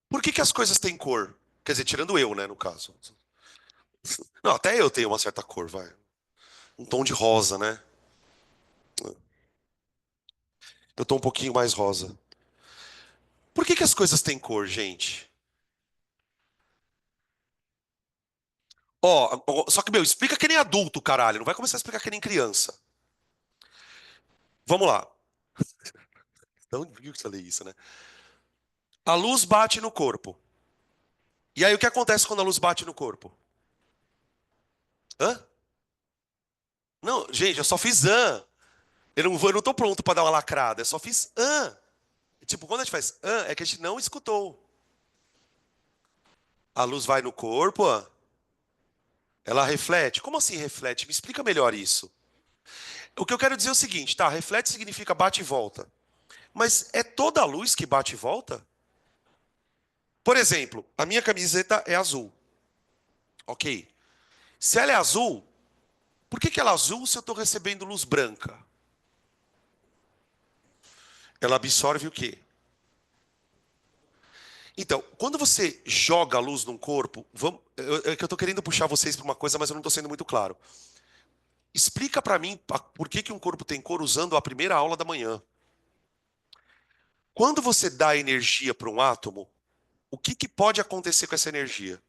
Por que que as coisas têm cor? Quer dizer, tirando eu, né, no caso. Não, até eu tenho uma certa cor, vai. Um tom de rosa, né? Eu tô um pouquinho mais rosa. Por que que as coisas têm cor, gente? Só que, meu, explica que nem adulto, caralho. Não vai começar a explicar que nem criança. Vamos lá. Então, por que eu falei isso, né? A luz bate no corpo. E aí, o que acontece quando a luz bate no corpo? Hã? Não, gente, eu só fiz eu não tô pronto pra dar uma lacrada. Eu só fiz Tipo, quando a gente faz é que a gente não escutou. A luz vai no corpo, ela reflete. Como assim reflete? Me explica melhor isso. O que eu quero dizer é o seguinte, tá? Reflete significa bate e volta. Mas é toda a luz que bate e volta? Por exemplo, a minha camiseta é azul. Ok. Se ela é azul, por que que ela é azul se eu estou recebendo luz branca? Ela absorve o quê? Então, quando você joga a luz num corpo, é que eu estou querendo puxar vocês para uma coisa, mas eu não estou sendo muito claro. Explica para mim por que que um corpo tem cor usando a primeira aula da manhã. Quando você dá energia para um átomo, o que que pode acontecer com essa energia?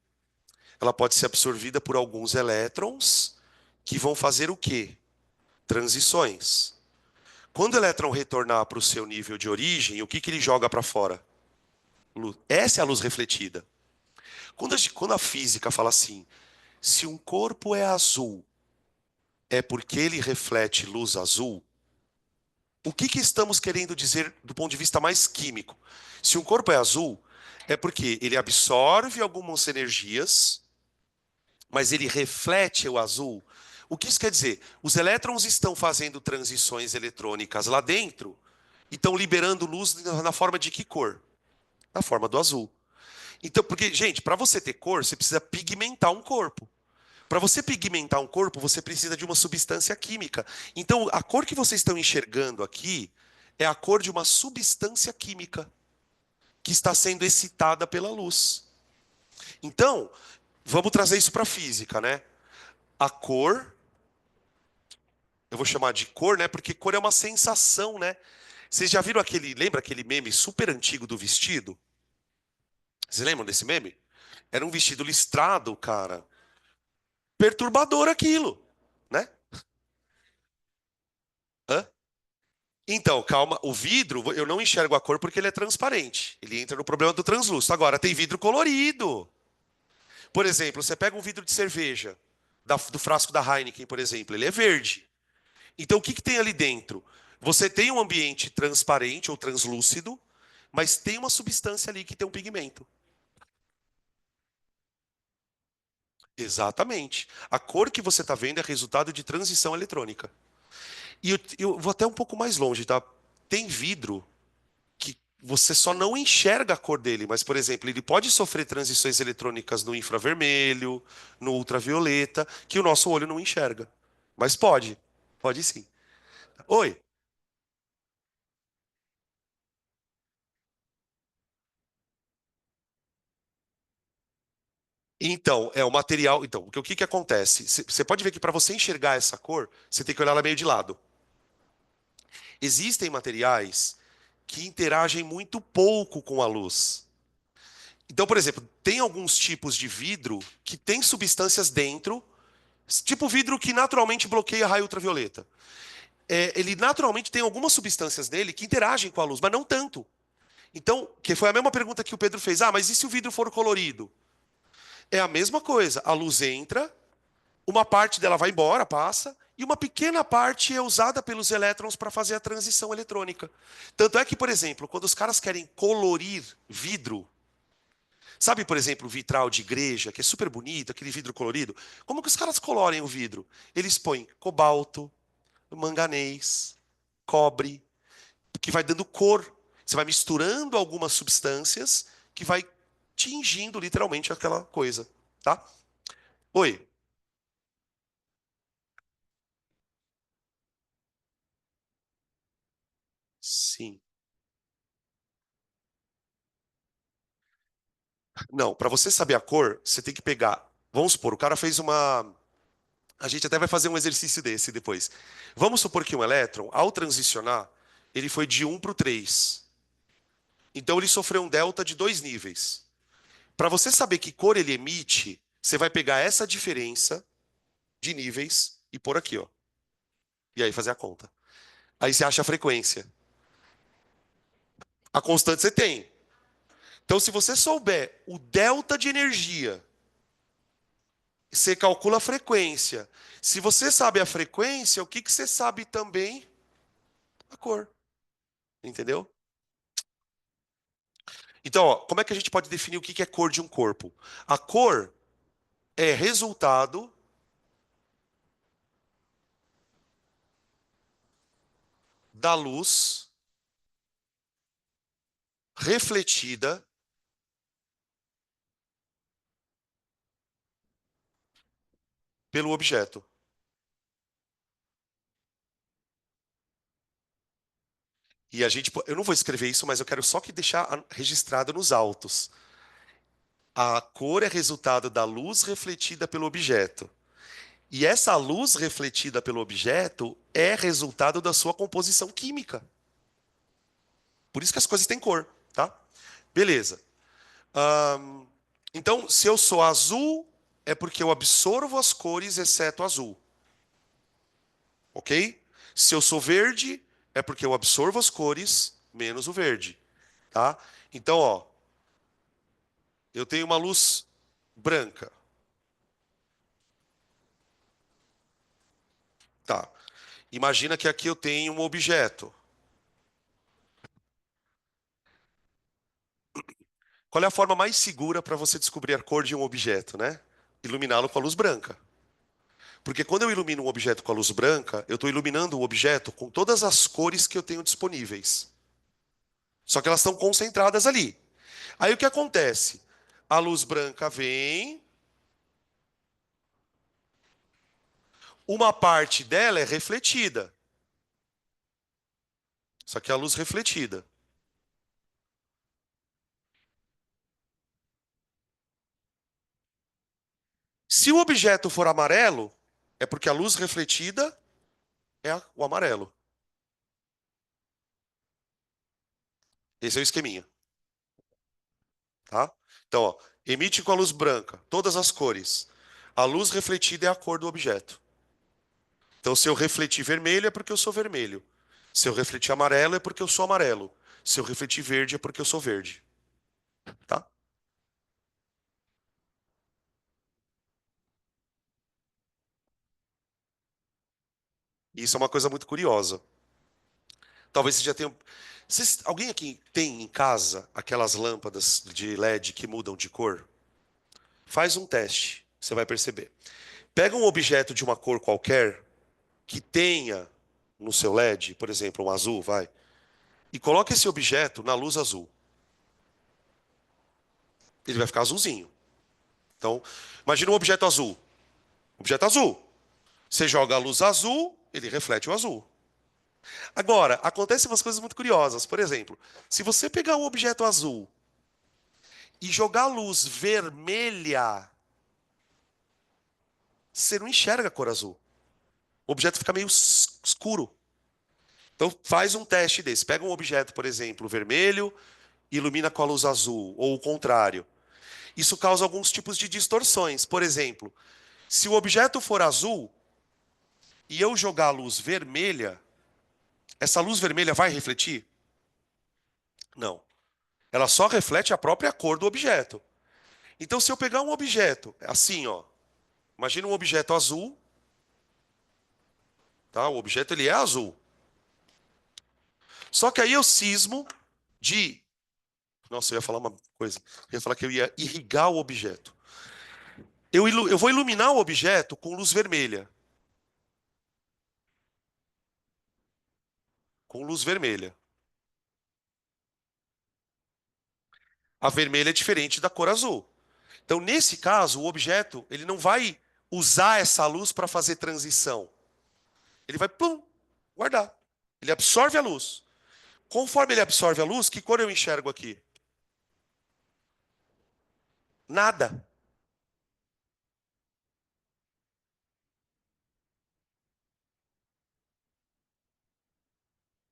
Ela pode ser absorvida por alguns elétrons que vão fazer o quê? Transições. Quando o elétron retornar para o seu nível de origem, o que que ele joga para fora? Essa é a luz refletida. Quando a física fala assim, se um corpo é azul, é porque ele reflete luz azul, o que que estamos querendo dizer do ponto de vista mais químico? Se um corpo é azul, é porque ele absorve algumas energias, mas ele reflete o azul. O que isso quer dizer? Os elétrons estão fazendo transições eletrônicas lá dentro e estão liberando luz na forma de que cor? Na forma do azul. Então, porque, gente, para você ter cor, você precisa pigmentar um corpo. Para você pigmentar um corpo, você precisa de uma substância química. Então, a cor que vocês estão enxergando aqui é a cor de uma substância química que está sendo excitada pela luz. Então, vamos trazer isso para a física, né? A cor, eu vou chamar de cor, né? Porque cor é uma sensação, né? Vocês já viram lembra aquele meme super antigo do vestido? Vocês lembram desse meme? Era um vestido listrado, cara. Perturbador aquilo, né? Hã? Então, calma, o vidro, eu não enxergo a cor porque ele é transparente. Ele entra no problema do translúcido. Agora, tem vidro colorido. Por exemplo, você pega um vidro de cerveja, do frasco da Heineken, por exemplo, ele é verde. Então, o que que tem ali dentro? Você tem um ambiente transparente ou translúcido, mas tem uma substância ali que tem um pigmento. Exatamente. A cor que você está vendo é resultado de transição eletrônica. E eu vou até um pouco mais longe, tá? Tem vidro que você só não enxerga a cor dele, mas, por exemplo, ele pode sofrer transições eletrônicas no infravermelho, no ultravioleta, que o nosso olho não enxerga. Mas pode sim. Oi. Então, é o material. Então, o que que acontece? Você pode ver que para você enxergar essa cor, você tem que olhar ela meio de lado. Existem materiais que interagem muito pouco com a luz. Então, por exemplo, tem alguns tipos de vidro que tem substâncias dentro, tipo vidro que naturalmente bloqueia raio ultravioleta. Ele naturalmente tem algumas substâncias nele que interagem com a luz, mas não tanto. Então, que foi a mesma pergunta que o Pedro fez: ah, mas e se o vidro for colorido? É a mesma coisa. A luz entra, uma parte dela vai embora, passa, e uma pequena parte é usada pelos elétrons para fazer a transição eletrônica. Tanto é que, por exemplo, quando os caras querem colorir vidro, sabe, por exemplo, o vitral de igreja, que é super bonito, aquele vidro colorido, como que os caras colorem o vidro? Eles põem cobalto, manganês, cobre, que vai dando cor. Você vai misturando algumas substâncias que vai tingindo literalmente aquela coisa, tá? Oi. Sim. Não, para você saber a cor, você tem que pegar. Vamos supor, o cara fez uma. A gente até vai fazer um exercício desse depois. Vamos supor que um elétron, ao transicionar, ele foi de um para o 3. Então ele sofreu um delta de 2 níveis. Para você saber que cor ele emite, você vai pegar essa diferença de níveis e pôr aqui, ó. E aí fazer a conta. Aí você acha a frequência. A constante você tem. Então, se você souber o delta de energia, você calcula a frequência. Se você sabe a frequência, o que que você sabe também? A cor. Entendeu? Então, ó, como é que a gente pode definir o que que é cor de um corpo? A cor é resultado da luz refletida pelo objeto. E a gente, eu não vou escrever isso, mas eu quero só que deixar registrado nos autos. A cor é resultado da luz refletida pelo objeto. E essa luz refletida pelo objeto é resultado da sua composição química. Por isso que as coisas têm cor, tá? Beleza. Ahn, então, se eu sou azul, é porque eu absorvo as cores exceto azul, ok? Se eu sou verde, é porque eu absorvo as cores menos o verde, tá? Então, ó, eu tenho uma luz branca, tá? Imagina que aqui eu tenho um objeto. Qual é a forma mais segura para você descobrir a cor de um objeto, né? Iluminá-lo com a luz branca. Porque quando eu ilumino um objeto com a luz branca, eu estou iluminando o objeto com todas as cores que eu tenho disponíveis. Só que elas estão concentradas ali. Aí o que acontece? A luz branca vem, uma parte dela é refletida. Só que é a luz refletida. Se o objeto for amarelo, é porque a luz refletida é o amarelo. Esse é o esqueminha, tá? Então, ó, emite com a luz branca, todas as cores. A luz refletida é a cor do objeto. Então, se eu refletir vermelho, é porque eu sou vermelho. Se eu refletir amarelo, é porque eu sou amarelo. Se eu refletir verde, é porque eu sou verde, tá? Isso é uma coisa muito curiosa. Talvez você já tenha. Alguém aqui tem em casa aquelas lâmpadas de LED que mudam de cor? Faz um teste. Você vai perceber. Pega um objeto de uma cor qualquer que tenha no seu LED, por exemplo, um azul, vai, e coloca esse objeto na luz azul. Ele vai ficar azulzinho. Então, imagina um objeto azul. Objeto azul. Você joga a luz azul, ele reflete o azul. Agora, acontecem umas coisas muito curiosas. Por exemplo, se você pegar um objeto azul e jogar a luz vermelha, você não enxerga a cor azul. O objeto fica meio escuro. Então, faz um teste desse. Pega um objeto, por exemplo, vermelho, ilumina com a luz azul, ou o contrário. Isso causa alguns tipos de distorções. Por exemplo, se o objeto for azul e eu jogar a luz vermelha, essa luz vermelha vai refletir? Não. Ela só reflete a própria cor do objeto. Então, se eu pegar um objeto, assim, ó, imagina um objeto azul, tá? O objeto ele é azul. Só que aí eu cismo de, nossa, eu ia falar uma coisa. Eu ia falar que eu ia irrigar o objeto. Eu vou iluminar o objeto com luz vermelha. Com luz vermelha. A vermelha é diferente da cor azul. Então, nesse caso, o objeto ele não vai usar essa luz para fazer transição. Ele vai, plum, guardar. Ele absorve a luz. Conforme ele absorve a luz, que cor eu enxergo aqui? Nada.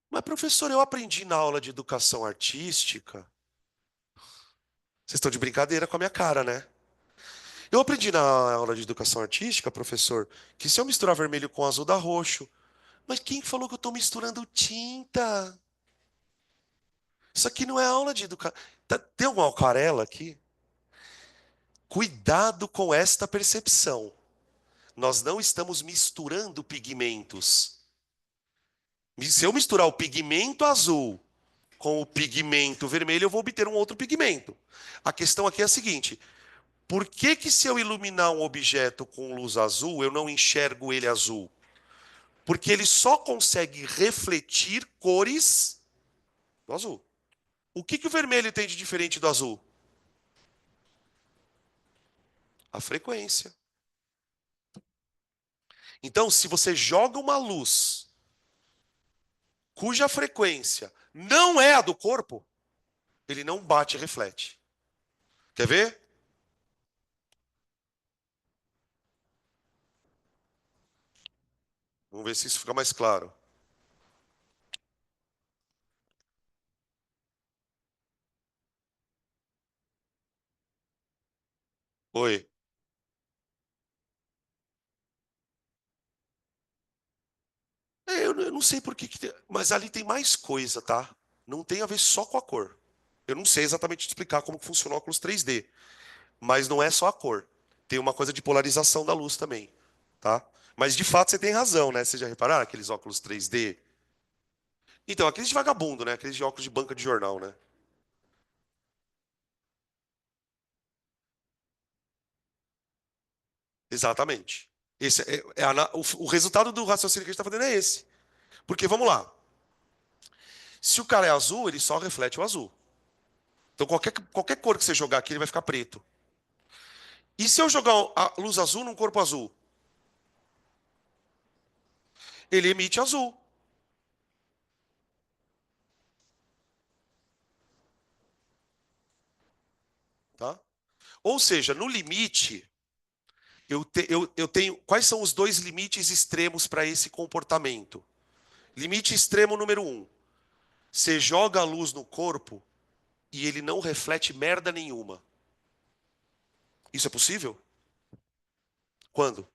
Mas, professor, eu aprendi na aula de educação artística. Vocês estão de brincadeira com a minha cara, né? Eu aprendi na aula de educação artística, professor, que se eu misturar vermelho com azul dá roxo. Mas quem falou que eu estou misturando tinta? Isso aqui não é aula de educação. Tem alguma aquarela aqui? Cuidado com esta percepção. Nós não estamos misturando pigmentos. Se eu misturar o pigmento azul com o pigmento vermelho, eu vou obter um outro pigmento. A questão aqui é a seguinte: por que que se eu iluminar um objeto com luz azul, eu não enxergo ele azul? Porque ele só consegue refletir cores do azul. O que que o vermelho tem de diferente do azul? A frequência. Então, se você joga uma luz cuja frequência não é a do corpo, ele não bate e reflete. Quer ver? Vamos ver se isso fica mais claro. Oi. Eu não sei por que, mas ali tem mais coisa, tá? Não tem a ver só com a cor. Eu não sei exatamente te explicar como que funciona o óculos 3D, mas não é só a cor. Tem uma coisa de polarização da luz também, tá? Mas de fato você tem razão, né? Vocês já repararam aqueles óculos 3D? Então, aqueles de vagabundo, né? Aqueles de óculos de banca de jornal, né? Exatamente. Esse o resultado do raciocínio que a gente está fazendo é esse. Porque vamos lá. Se o cara é azul, ele só reflete o azul. Então qualquer cor que você jogar aqui, ele vai ficar preto. E se eu jogar a luz azul num corpo azul? Ele emite azul, tá? Ou seja, no limite, eu tenho. Quais são os dois limites extremos para esse comportamento? Limite extremo número um: você joga a luz no corpo e ele não reflete merda nenhuma. Isso é possível? Quando?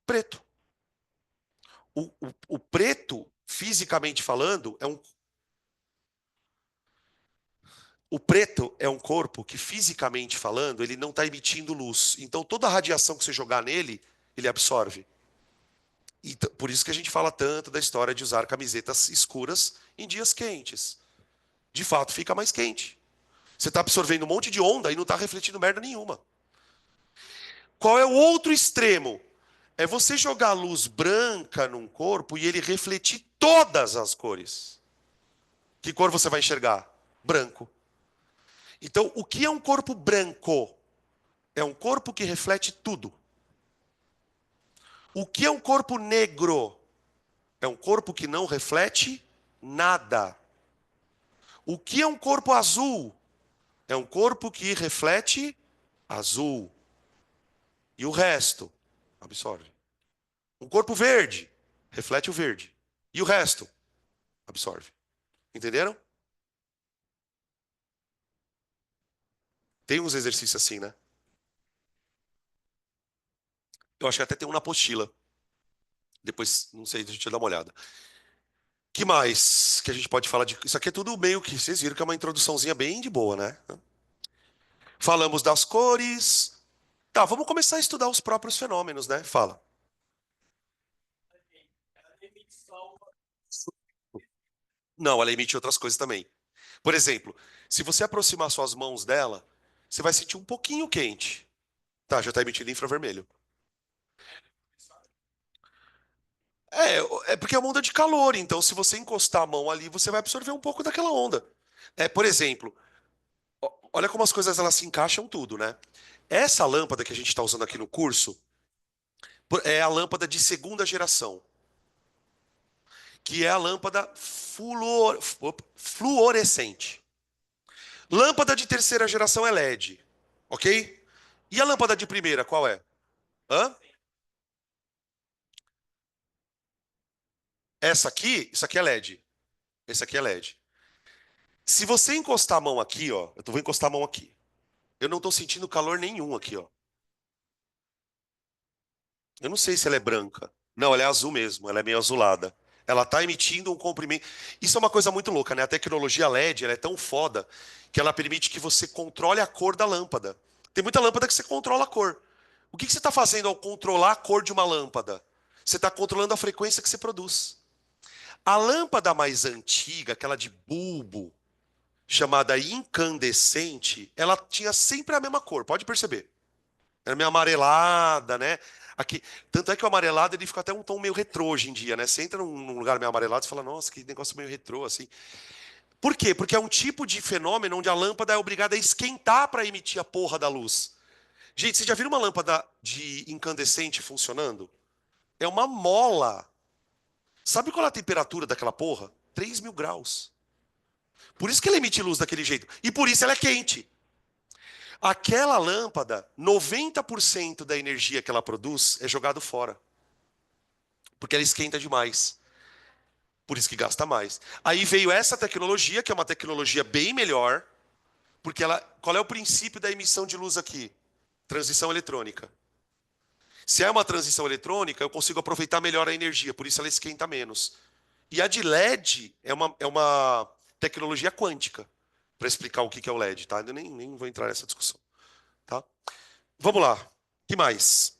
Preto. O preto, fisicamente falando, o preto é um corpo que, fisicamente falando, ele não está emitindo luz. Então, toda a radiação que você jogar nele, ele absorve. E por isso que a gente fala tanto da história de usar camisetas escuras em dias quentes. De fato, fica mais quente. Você está absorvendo um monte de onda e não está refletindo merda nenhuma. Qual é o outro extremo? É você jogar luz branca num corpo e ele refletir todas as cores. Que cor você vai enxergar? Branco. Então, o que é um corpo branco? É um corpo que reflete tudo. O que é um corpo negro? É um corpo que não reflete nada. O que é um corpo azul? É um corpo que reflete azul. E o resto absorve. Um corpo verde reflete o verde. E o resto absorve. Entenderam? Tem uns exercícios assim, né? Eu acho que até tem um na apostila. Depois, não sei, deixa eu dar uma olhada. Que mais que a gente pode falar de. Isso aqui é tudo meio que. Vocês viram que é uma introduçãozinha bem de boa, né? Falamos das cores. Tá, vamos começar a estudar os próprios fenômenos, né? Fala. Não, ela emite outras coisas também. Por exemplo, se você aproximar suas mãos dela, você vai sentir um pouquinho quente. Tá, já está emitindo infravermelho. É porque é uma onda de calor, então se você encostar a mão ali, você vai absorver um pouco daquela onda. Por exemplo, olha como as coisas elas se encaixam tudo, né? Essa lâmpada que a gente está usando aqui no curso é a lâmpada de segunda geração, que é a lâmpada fluorescente. Lâmpada de terceira geração é LED, ok? E a lâmpada de primeira, qual é? Hã? Essa aqui, isso aqui é LED. Esse aqui é LED. Se você encostar a mão aqui, ó, vou encostar a mão aqui. Eu não estou sentindo calor nenhum aqui, ó. Eu não sei se ela é branca. Não, ela é azul mesmo, ela é meio azulada. Ela está emitindo um comprimento. Isso é uma coisa muito louca, né? A tecnologia LED, ela é tão foda que ela permite que você controle a cor da lâmpada. Tem muita lâmpada que você controla a cor. O que você está fazendo ao controlar a cor de uma lâmpada? Você está controlando a frequência que você produz. A lâmpada mais antiga, aquela de bulbo, chamada incandescente, ela tinha sempre a mesma cor, pode perceber. Era meio amarelada, né? Aqui, tanto é que o amarelado ele fica até um tom meio retrô hoje em dia, né? Você entra num lugar meio amarelado e fala, nossa, que negócio meio retrô, assim. Por quê? Porque é um tipo de fenômeno onde a lâmpada é obrigada a esquentar para emitir a porra da luz. Gente, você já viu uma lâmpada de incandescente funcionando? É uma mola. Sabe qual é a temperatura daquela porra? 3.000 graus. Por isso que ela emite luz daquele jeito. E por isso ela é quente. Aquela lâmpada, 90% da energia que ela produz é jogado fora. Porque ela esquenta demais. Por isso que gasta mais. Aí veio essa tecnologia, que é uma tecnologia bem melhor, porque qual é o princípio da emissão de luz aqui? Transição eletrônica. Se é uma transição eletrônica, eu consigo aproveitar melhor a energia, por isso ela esquenta menos. E a de LED é uma tecnologia quântica, para explicar o que é o LED, tá? Eu nem vou entrar nessa discussão, tá? Vamos lá. O que mais?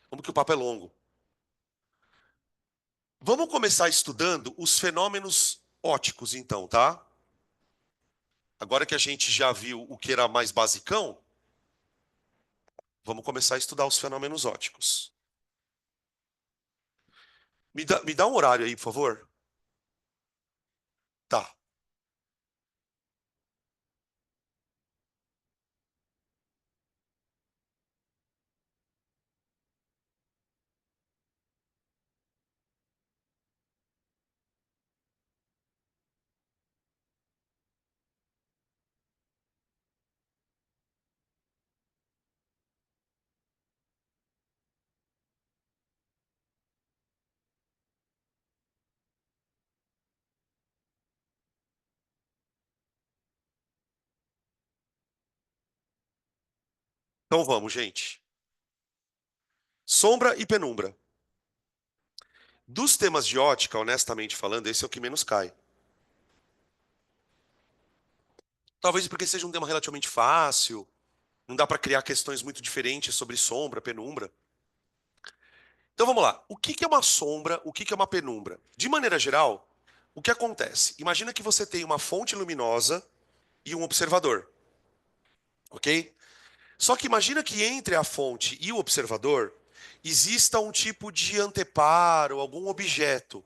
Vamos que o papo é longo. Vamos começar estudando os fenômenos ópticos, então, tá? Agora que a gente já viu o que era mais basicão, vamos começar a estudar os fenômenos ópticos. Me dá um horário aí, por favor. Tá, então vamos, gente. Sombra e penumbra. Dos temas de ótica, honestamente falando, esse é o que menos cai. Talvez porque seja um tema relativamente fácil, não dá para criar questões muito diferentes sobre sombra, penumbra. Então vamos lá. O que é uma sombra? O que é uma penumbra? De maneira geral, o que acontece? Imagina que você tem uma fonte luminosa e um observador, ok? Só que imagina que entre a fonte e o observador exista um tipo de anteparo, algum objeto.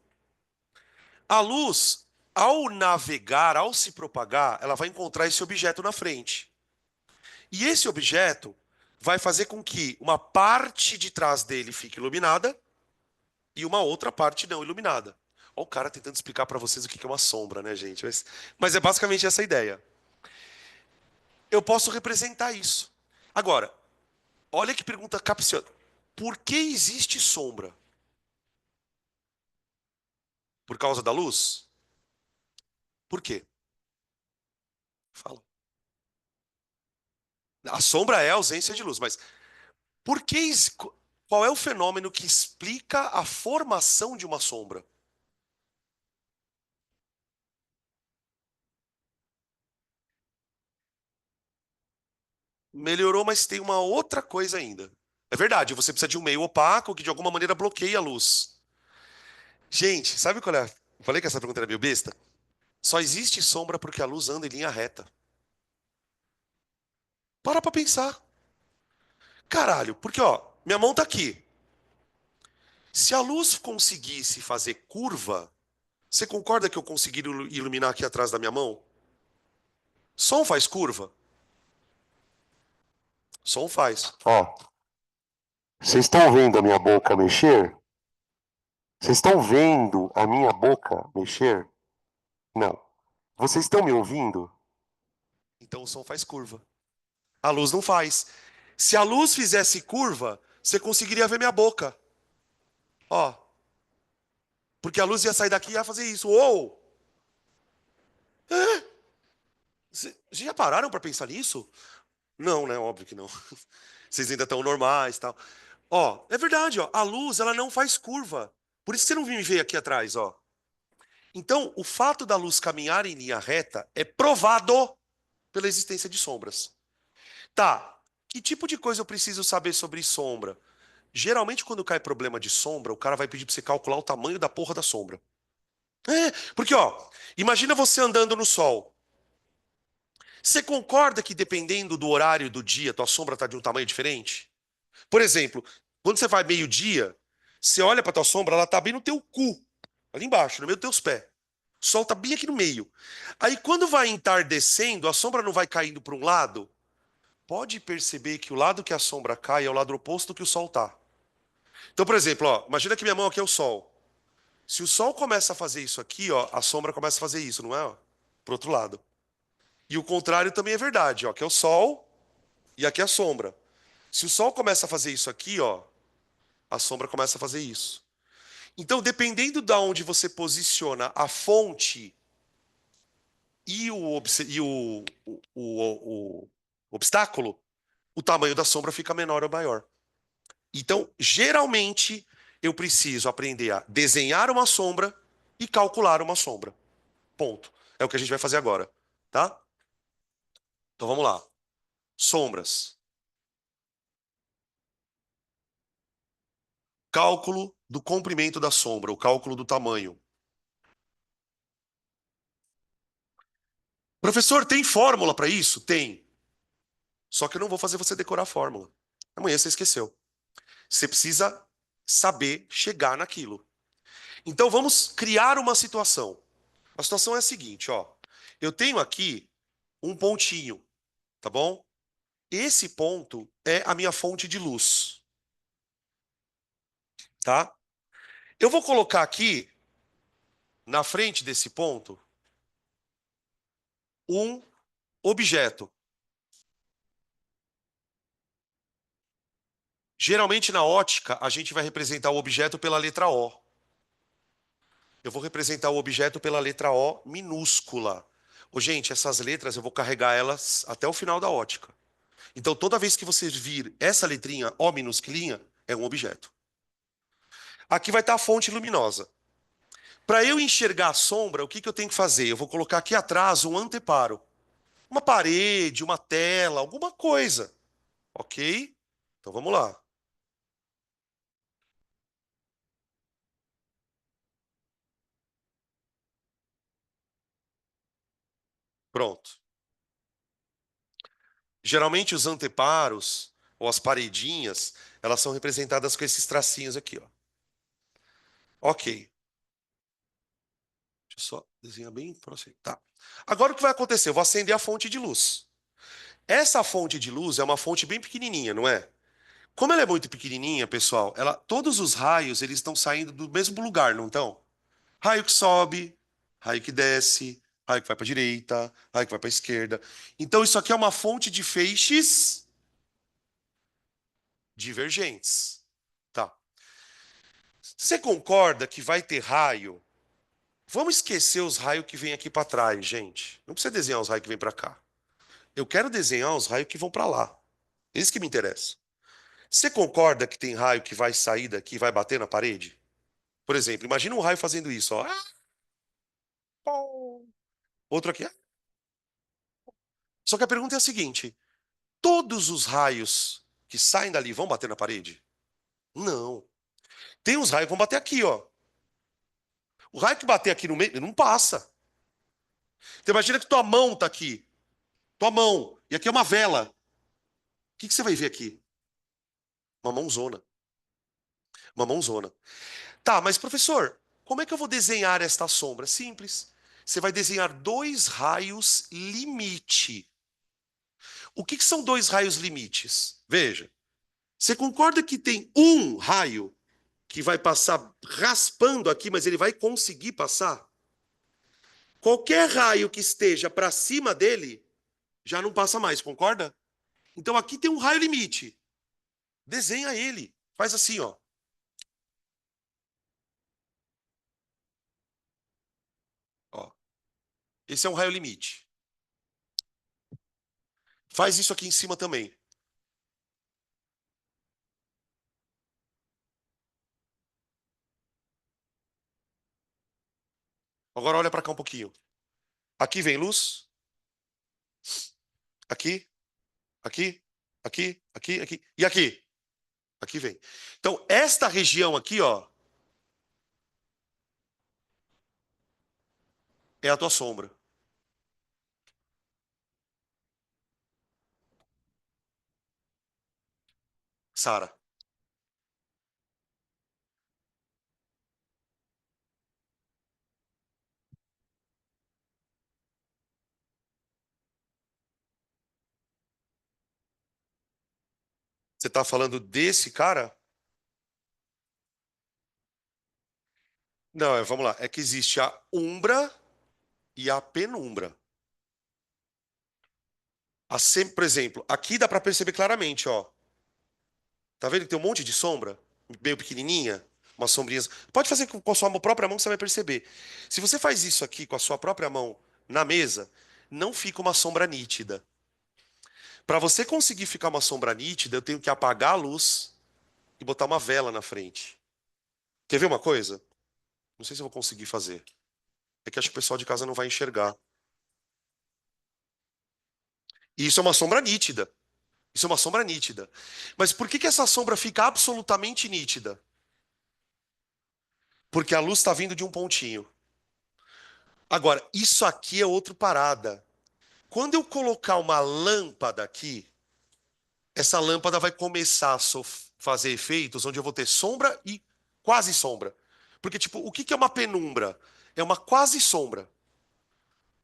A luz, ao navegar, ao se propagar, ela vai encontrar esse objeto na frente. E esse objeto vai fazer com que uma parte de trás dele fique iluminada e uma outra parte não iluminada. Olha o cara tentando explicar para vocês o que é uma sombra, né, gente? Mas é basicamente essa a ideia. Eu posso representar isso. Agora, olha que pergunta capciosa. Por que existe sombra? Por causa da luz? Por quê? Fala. A sombra é a ausência de luz, mas por que, qual é o fenômeno que explica a formação de uma sombra? Melhorou, mas tem uma outra coisa ainda. É verdade, você precisa de um meio opaco que de alguma maneira bloqueie a luz. Gente, sabe qual é? Eu falei que essa pergunta era meio besta. Só existe sombra porque a luz anda em linha reta. Para pra pensar. Caralho, porque ó, minha mão tá aqui. Se a luz conseguisse fazer curva, você concorda que eu conseguiria iluminar aqui atrás da minha mão? Som faz curva? Som faz. Ó, vocês estão vendo a minha boca mexer? Vocês estão vendo a minha boca mexer? Não. Vocês estão me ouvindo? Então o som faz curva. A luz não faz. Se a luz fizesse curva, você conseguiria ver minha boca. Ó, porque a luz ia sair daqui e ia fazer isso. Ou, vocês já pararam para pensar nisso? Não, né? Óbvio que não. Vocês ainda estão normais, e tal. Ó, é verdade, ó. A luz, ela não faz curva. Por isso que você não me ver aqui atrás, ó. Então, o fato da luz caminhar em linha reta é provado pela existência de sombras. Tá. Que tipo de coisa eu preciso saber sobre sombra? Geralmente, quando cai problema de sombra, o cara vai pedir pra você calcular o tamanho da porra da sombra. É, porque, ó, imagina você andando no sol. Você concorda que dependendo do horário do dia, tua sombra tá de um tamanho diferente? Por exemplo, quando você vai meio-dia, você olha pra tua sombra, ela tá bem no teu cu, ali embaixo, no meio dos teus pés. O sol tá bem aqui no meio. Aí quando vai entardecendo, a sombra não vai caindo para um lado? Pode perceber que o lado que a sombra cai é o lado oposto que o sol tá. Então, por exemplo, ó, imagina que minha mão aqui é o sol. Se o sol começa a fazer isso aqui, ó, a sombra começa a fazer isso, não é? Ó? Pro outro lado. E o contrário também é verdade, ó, que é o sol e aqui é a sombra. Se o sol começa a fazer isso aqui, ó, a sombra começa a fazer isso. Então, dependendo de onde você posiciona a fonte e o obstáculo, o tamanho da sombra fica menor ou maior. Então, geralmente, eu preciso aprender a desenhar uma sombra e calcular uma sombra. Ponto. É o que a gente vai fazer agora, tá? Então vamos lá. Sombras. Cálculo do comprimento da sombra, o cálculo do tamanho. Professor, tem fórmula para isso? Tem. Só que eu não vou fazer você decorar a fórmula. Amanhã você esqueceu. Você precisa saber chegar naquilo. Então vamos criar uma situação. A situação é a seguinte, ó. Eu tenho aqui um pontinho, tá bom? Esse ponto é a minha fonte de luz, tá? Eu vou colocar aqui na frente desse ponto um objeto. Geralmente na ótica a gente vai representar o objeto pela letra O. Eu vou representar o objeto pela letra O minúscula. Ô, gente, essas letras eu vou carregar elas até o final da ótica. Então, toda vez que você vir essa letrinha O minusculinha, é um objeto. Aqui vai estar a fonte luminosa. Para eu enxergar a sombra, o que que eu tenho que fazer? Eu vou colocar aqui atrás um anteparo. Uma parede, uma tela, alguma coisa. Ok? Então vamos lá. Pronto. Geralmente os anteparos ou as paredinhas, elas são representadas com esses tracinhos aqui, ó. Ok. Deixa eu só desenhar bem próximo. Tá. Agora o que vai acontecer? Eu vou acender a fonte de luz. Essa fonte de luz é uma fonte bem pequenininha, não é? Como ela é muito pequenininha, pessoal, todos os raios eles estão saindo do mesmo lugar, não estão? Raio que sobe, raio que desce, raio que vai para a direita, raio que vai para a esquerda. Então isso aqui é uma fonte de feixes divergentes. Tá. Você concorda que vai ter raio? Vamos esquecer os raios que vêm aqui para trás, gente. Não precisa desenhar os raios que vêm para cá. Eu quero desenhar os raios que vão para lá. Esse que me interessa. Você concorda que tem raio que vai sair daqui e vai bater na parede? Por exemplo, imagina um raio fazendo isso, ó. Outro aqui. Só que a pergunta é a seguinte: todos os raios que saem dali vão bater na parede? Não. Tem uns raios que vão bater aqui, ó. O raio que bater aqui no meio, ele não passa. Então imagina que tua mão tá aqui. Tua mão. E aqui é uma vela. O que que você vai ver aqui? Uma mãozona. Uma mãozona. Tá, mas professor, como é que eu vou desenhar esta sombra? Simples. Você vai desenhar dois raios limite. O que que são dois raios limites? Veja. Você concorda que tem um raio que vai passar raspando aqui, mas ele vai conseguir passar? Qualquer raio que esteja para cima dele já não passa mais, concorda? Então aqui tem um raio limite. Desenha ele. Faz assim, ó. Ó. Esse é um raio limite. Faz isso aqui em cima também. Agora olha para cá um pouquinho. Aqui vem luz. Aqui, aqui, aqui. E aqui? Aqui vem. Então, esta região aqui, ó, é a tua sombra. Sara. Você tá falando desse cara? Não, vamos lá. É que existe a umbra e a penumbra. Por exemplo, aqui dá para perceber claramente, ó. Tá vendo que tem um monte de sombra? Meio pequenininha? Umas sombrinhas. Pode fazer com a sua própria mão que você vai perceber. Se você faz isso aqui com a sua própria mão na mesa, não fica uma sombra nítida. Para você conseguir ficar uma sombra nítida, eu tenho que apagar a luz e botar uma vela na frente. Quer ver uma coisa? Não sei se eu vou conseguir fazer. É que acho que o pessoal de casa não vai enxergar. E isso é uma sombra nítida. Isso é uma sombra nítida. Mas por que que essa sombra fica absolutamente nítida? Porque a luz está vindo de um pontinho. Agora, isso aqui é outra parada. Quando eu colocar uma lâmpada aqui, essa lâmpada vai começar a fazer efeitos onde eu vou ter sombra e quase sombra. Porque, tipo, o que que é uma penumbra? É uma quase sombra.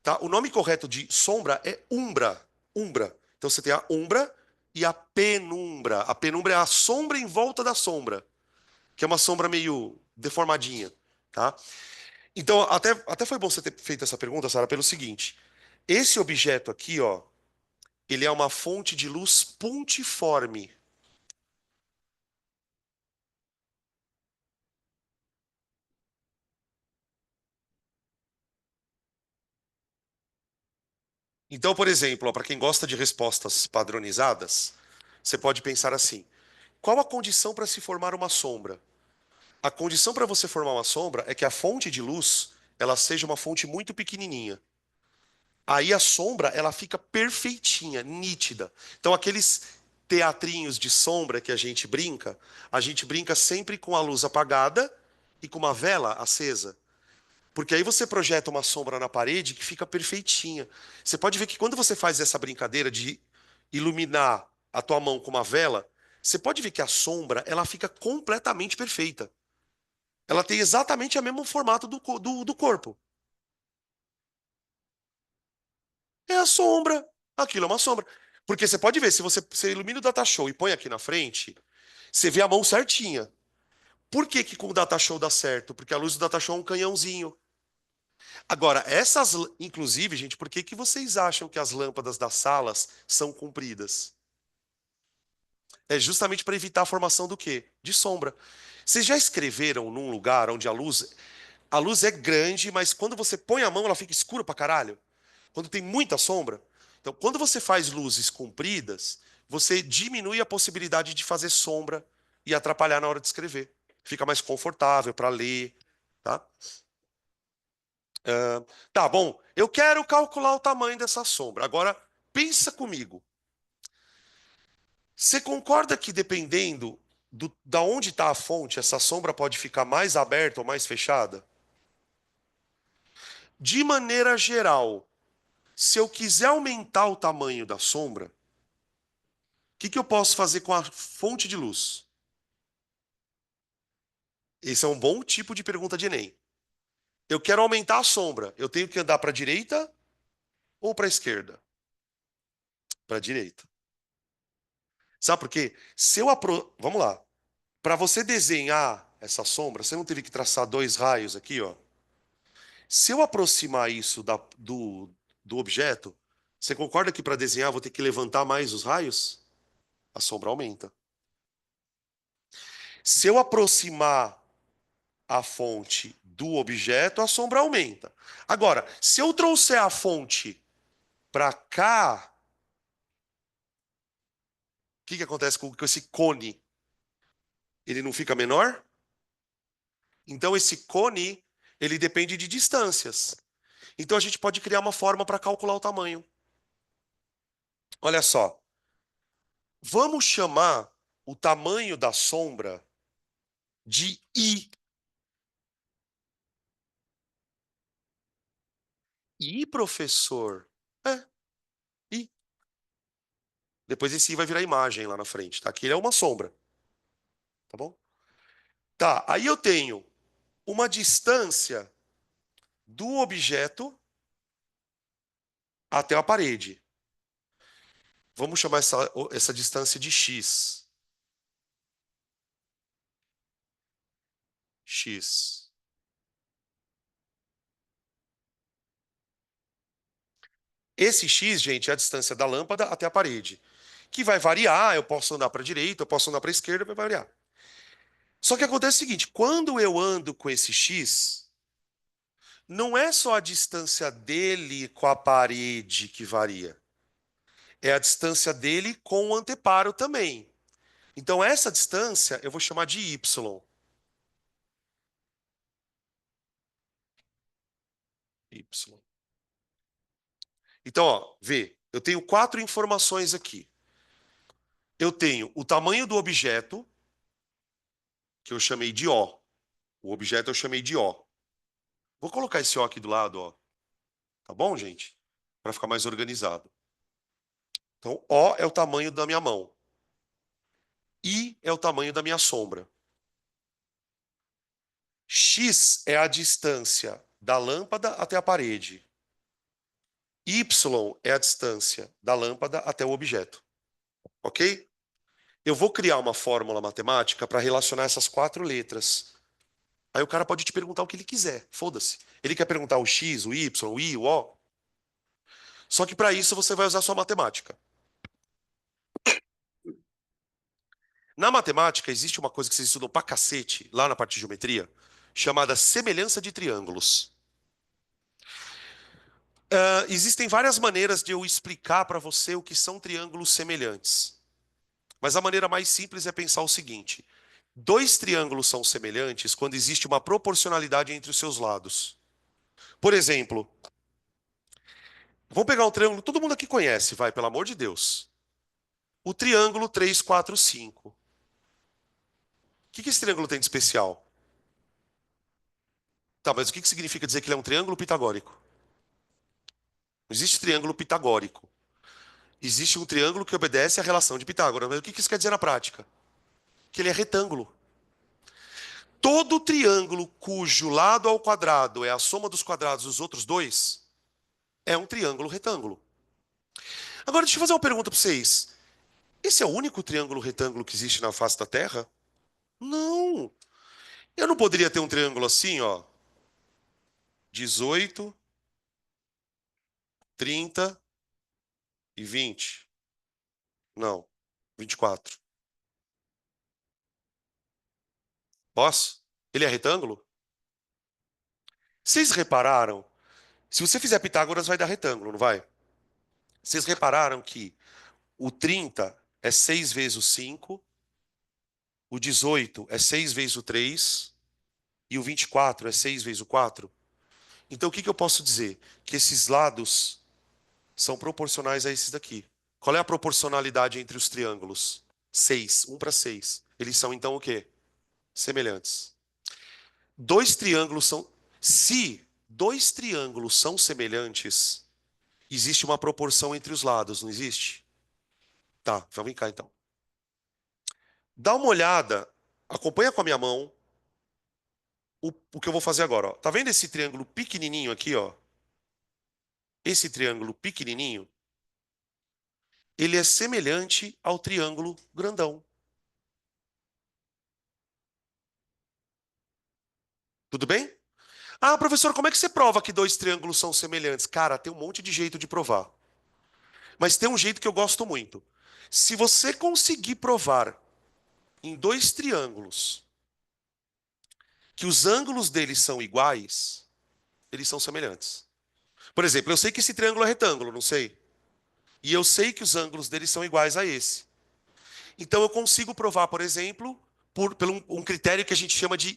Tá? O nome correto de sombra é umbra. Umbra. Então você tem a umbra e a penumbra. A penumbra é a sombra em volta da sombra, que é uma sombra meio deformadinha, tá? Então, até foi bom você ter feito essa pergunta, Sara, pelo seguinte: esse objeto aqui, ó, ele é uma fonte de luz pontiforme. Então, por exemplo, para quem gosta de respostas padronizadas, você pode pensar assim: qual a condição para se formar uma sombra? A condição para você formar uma sombra é que a fonte de luz ela seja uma fonte muito pequenininha. Aí a sombra ela fica perfeitinha, nítida. Então aqueles teatrinhos de sombra que a gente brinca sempre com a luz apagada e com uma vela acesa. Porque aí você projeta uma sombra na parede que fica perfeitinha. Você pode ver que quando você faz essa brincadeira de iluminar a tua mão com uma vela, você pode ver que a sombra, ela fica completamente perfeita. Ela tem exatamente o mesmo formato do corpo. É a sombra. Aquilo é uma sombra. Porque você pode ver, se você ilumina o data show e põe aqui na frente, você vê a mão certinha. Por que que com o data show dá certo? Porque a luz do data show é um canhãozinho. Agora, inclusive, gente, por que que vocês acham que as lâmpadas das salas são compridas? É justamente para evitar a formação do quê? De sombra. Vocês já escreveram num lugar onde a luz é grande, mas quando você põe a mão, ela fica escura pra caralho? Quando tem muita sombra? Então, quando você faz luzes compridas, você diminui a possibilidade de fazer sombra e atrapalhar na hora de escrever. Fica mais confortável para ler, tá? Tá bom. Eu quero calcular o tamanho dessa sombra. Agora, pensa comigo. Você concorda que dependendo da onde está a fonte, essa sombra pode ficar mais aberta ou mais fechada? De maneira geral, se eu quiser aumentar o tamanho da sombra, o que que eu posso fazer com a fonte de luz? Esse é um bom tipo de pergunta de Enem. Eu quero aumentar a sombra. Eu tenho que andar para a direita ou para a esquerda? Para a direita. Sabe por quê? Vamos lá. Para você desenhar essa sombra, você não teve que traçar dois raios aqui, ó. Se eu aproximar isso do objeto, você concorda que para desenhar eu vou ter que levantar mais os raios? A sombra aumenta. Se eu aproximar a fonte do objeto, a sombra aumenta. Agora, se eu trouxer a fonte para cá, o que que acontece com esse cone? Ele não fica menor? Então, esse cone, ele depende de distâncias. Então, a gente pode criar uma forma para calcular o tamanho. Olha só. Vamos chamar o tamanho da sombra de I. I, professor? É, I. Depois esse I vai virar imagem lá na frente, tá? Aqui ele é uma sombra, tá bom? Tá, aí eu tenho uma distância do objeto até a parede. Vamos chamar essa distância de X. X. Esse X, gente, é a distância da lâmpada até a parede. Que vai variar, eu posso andar para a direita, eu posso andar para a esquerda, vai variar. Só que acontece o seguinte, quando eu ando com esse X, não é só a distância dele com a parede que varia, é a distância dele com o anteparo também. Então, essa distância eu vou chamar de Y. Y. Então, ó, vê, eu tenho quatro informações aqui. Eu tenho o tamanho do objeto, que eu chamei de O. O objeto eu chamei de O. Vou colocar esse O aqui do lado, ó. Tá bom, gente? Para ficar mais organizado. Então, O é o tamanho da minha mão. I é o tamanho da minha sombra. X é a distância da lâmpada até a parede. Y é a distância da lâmpada até o objeto. Ok? Eu vou criar uma fórmula matemática para relacionar essas quatro letras. Aí o cara pode te perguntar o que ele quiser. Foda-se. Ele quer perguntar o X, o Y, o I, o O. Só que para isso você vai usar sua matemática. Na matemática existe uma coisa que vocês estudam pra cacete, lá na parte de geometria, chamada semelhança de triângulos. Existem várias maneiras de eu explicar para você o que são triângulos semelhantes. Mas a maneira mais simples é pensar o seguinte: dois triângulos são semelhantes quando existe uma proporcionalidade entre os seus lados. Por exemplo, vamos pegar um triângulo, todo mundo aqui conhece, vai, pelo amor de Deus. O triângulo 3, 4, 5. O que esse triângulo tem de especial? Tá, mas o que significa dizer que ele é um triângulo pitagórico? Não existe triângulo pitagórico. Existe um triângulo que obedece à relação de Pitágoras. Mas o que isso quer dizer na prática? Que ele é retângulo. Todo triângulo cujo lado ao quadrado é a soma dos quadrados dos outros dois é um triângulo retângulo. Agora, deixa eu fazer uma pergunta para vocês. Esse é o único triângulo retângulo que existe na face da Terra? Não. Eu não poderia ter um triângulo assim, ó. 18, 30 e 20. Não. 24. Posso? Ele é retângulo? Vocês repararam? Se você fizer Pitágoras, vai dar retângulo, não vai? Vocês repararam que o 30 é 6 vezes o 5, o 18 é 6 vezes o 3 e o 24 é 6 vezes o 4? Então, o que eu posso dizer? Que esses lados são proporcionais a esses daqui. Qual é a proporcionalidade entre os triângulos? 6, 1 para 6. Eles são, então, o quê? Semelhantes. Dois triângulos são... Se dois triângulos são semelhantes, existe uma proporção entre os lados, não existe? Tá, vamos cá então. Dá uma olhada, acompanha com a minha mão o que eu vou fazer agora. Ó. Tá vendo esse triângulo pequenininho aqui, ó? Esse triângulo pequenininho, ele é semelhante ao triângulo grandão. Tudo bem? Ah, professor, como é que você prova que dois triângulos são semelhantes? Cara, tem um monte de jeito de provar. Mas tem um jeito que eu gosto muito. Se você conseguir provar em dois triângulos que os ângulos deles são iguais, eles são semelhantes. Por exemplo, eu sei que esse triângulo é retângulo, não sei? E eu sei que os ângulos deles são iguais a esse. Então eu consigo provar, por exemplo, por um critério que a gente chama de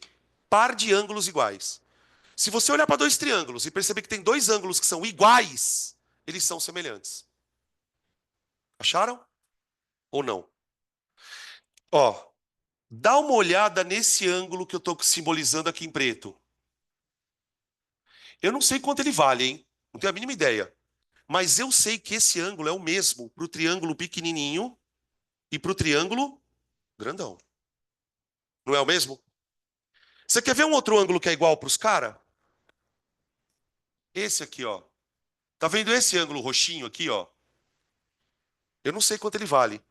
par de ângulos iguais. Se você olhar para dois triângulos e perceber que tem dois ângulos que são iguais, eles são semelhantes. Acharam? Ou não? Ó, dá uma olhada nesse ângulo que eu estou simbolizando aqui em preto. Eu não sei quanto ele vale, hein? Não tenho a mínima ideia. Mas eu sei que esse ângulo é o mesmo para o triângulo pequenininho e para o triângulo grandão. Não é o mesmo? Você quer ver um outro ângulo que é igual para os caras? Esse aqui, ó. Tá vendo esse ângulo roxinho aqui, ó? Eu não sei quanto ele vale.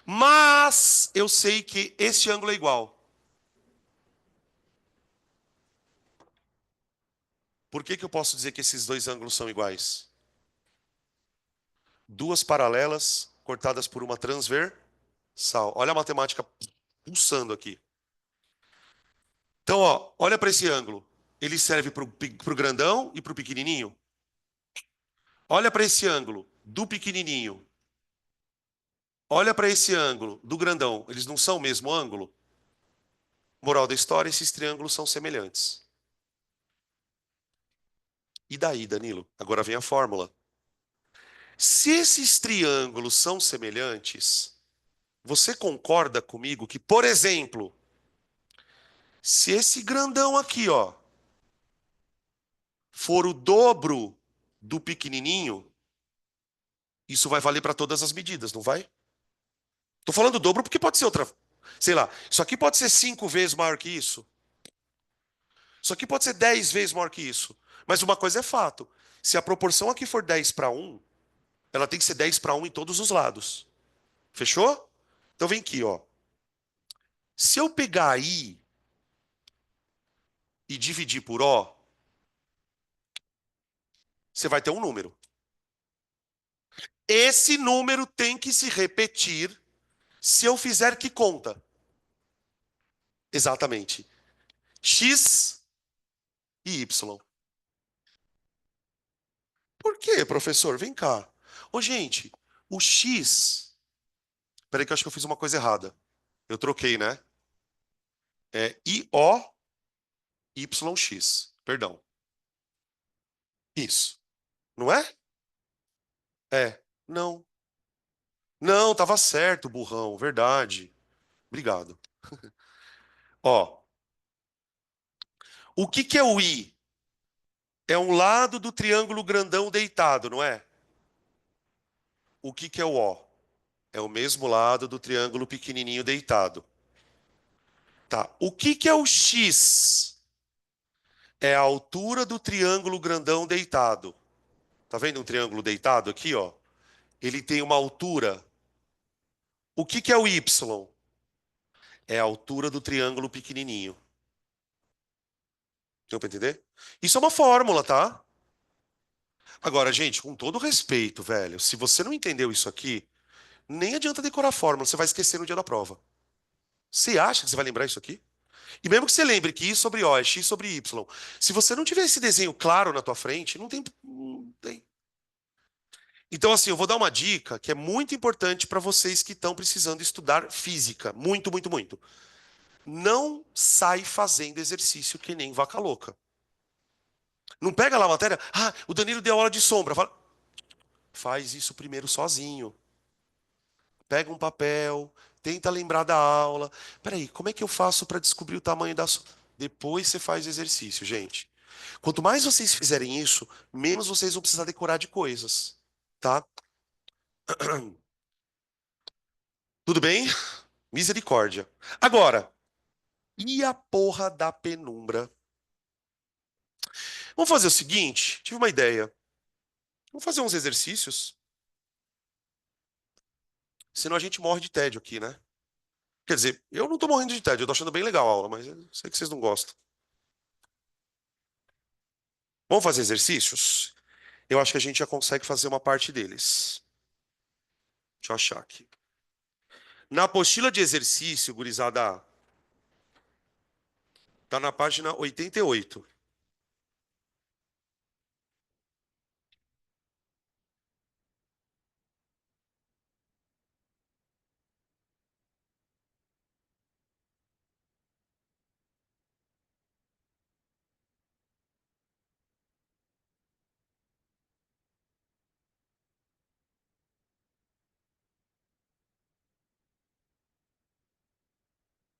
Mas eu sei que esse ângulo é igual. Por que eu posso dizer que esses dois ângulos são iguais? Duas paralelas cortadas por uma transversal. Olha a matemática pulsando aqui. Então, ó, olha para esse ângulo. Ele serve para o grandão e para o pequenininho. Olha para esse ângulo do pequenininho. Olha para esse ângulo do grandão. Eles não são o mesmo ângulo? Moral da história, esses triângulos são semelhantes. E daí, Danilo? Agora vem a fórmula. Se esses triângulos são semelhantes, você concorda comigo que, por exemplo, se esse grandão aqui, ó, for o dobro do pequenininho, isso vai valer para todas as medidas, não vai? Tô falando dobro porque pode ser outra. Sei lá, isso aqui pode ser 5 vezes maior que isso. Isso aqui pode ser 10 vezes maior que isso. Mas uma coisa é fato. Se a proporção aqui for 10 para 1, ela tem que ser 10 para 1 em todos os lados. Fechou? Então vem aqui, ó. Se eu pegar I e dividir por O, você vai ter um número. Esse número tem que se repetir se eu fizer que conta. Exatamente. X e Y. Por quê, professor? Vem cá. Ô, gente, o X. Peraí, que eu acho que eu fiz uma coisa errada. Eu troquei, né? É IOYX. Perdão. Isso. Não é? É. Não. Não, tava certo, burrão. Verdade. Obrigado. Ó, o que que é o I? É um lado do triângulo grandão deitado, não é? O que que é o O? É o mesmo lado do triângulo pequenininho deitado. Tá. O que que é o X? É a altura do triângulo grandão deitado. Tá vendo um triângulo deitado aqui, ó? Ele tem uma altura. O que que é o Y? É a altura do triângulo pequenininho. Deu pra entender? Isso é uma fórmula, tá? Agora, gente, com todo respeito, velho, se você não entendeu isso aqui, nem adianta decorar a fórmula, você vai esquecer no dia da prova. Você acha que você vai lembrar isso aqui? E mesmo que você lembre que I sobre O é X sobre Y, se você não tiver esse desenho claro na tua frente, não tem. Então, assim, eu vou dar uma dica que é muito importante para vocês que estão precisando estudar física. Muito, muito, muito. Não sai fazendo exercício que nem vaca louca. Não pega lá a matéria, ah, o Danilo deu aula de sombra. Faz isso primeiro sozinho. Pega um papel, tenta lembrar da aula. Peraí, como é que eu faço para descobrir o tamanho da sombra? Depois você faz exercício, gente. Quanto mais vocês fizerem isso, menos vocês vão precisar decorar de coisas, tá? Tudo bem? Misericórdia. Agora, e a porra da penumbra? Vamos fazer o seguinte, tive uma ideia. Vamos fazer uns exercícios, senão a gente morre de tédio aqui, né? Quer dizer, eu não tô morrendo de tédio, eu tô achando bem legal a aula, mas eu sei que vocês não gostam. Vamos fazer exercícios? Eu acho que a gente já consegue fazer uma parte deles. Deixa eu achar aqui. Na apostila de exercício, gurizada, tá na página 88.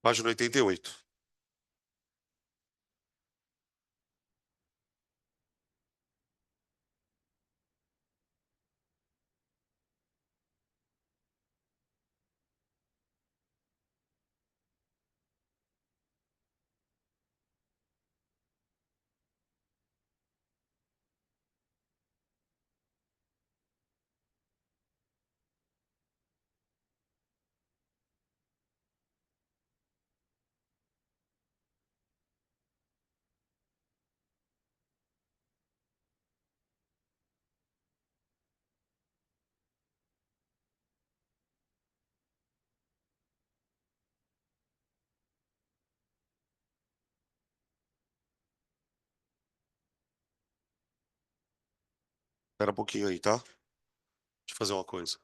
Página 88. Espera um pouquinho aí, tá? Deixa eu fazer uma coisa.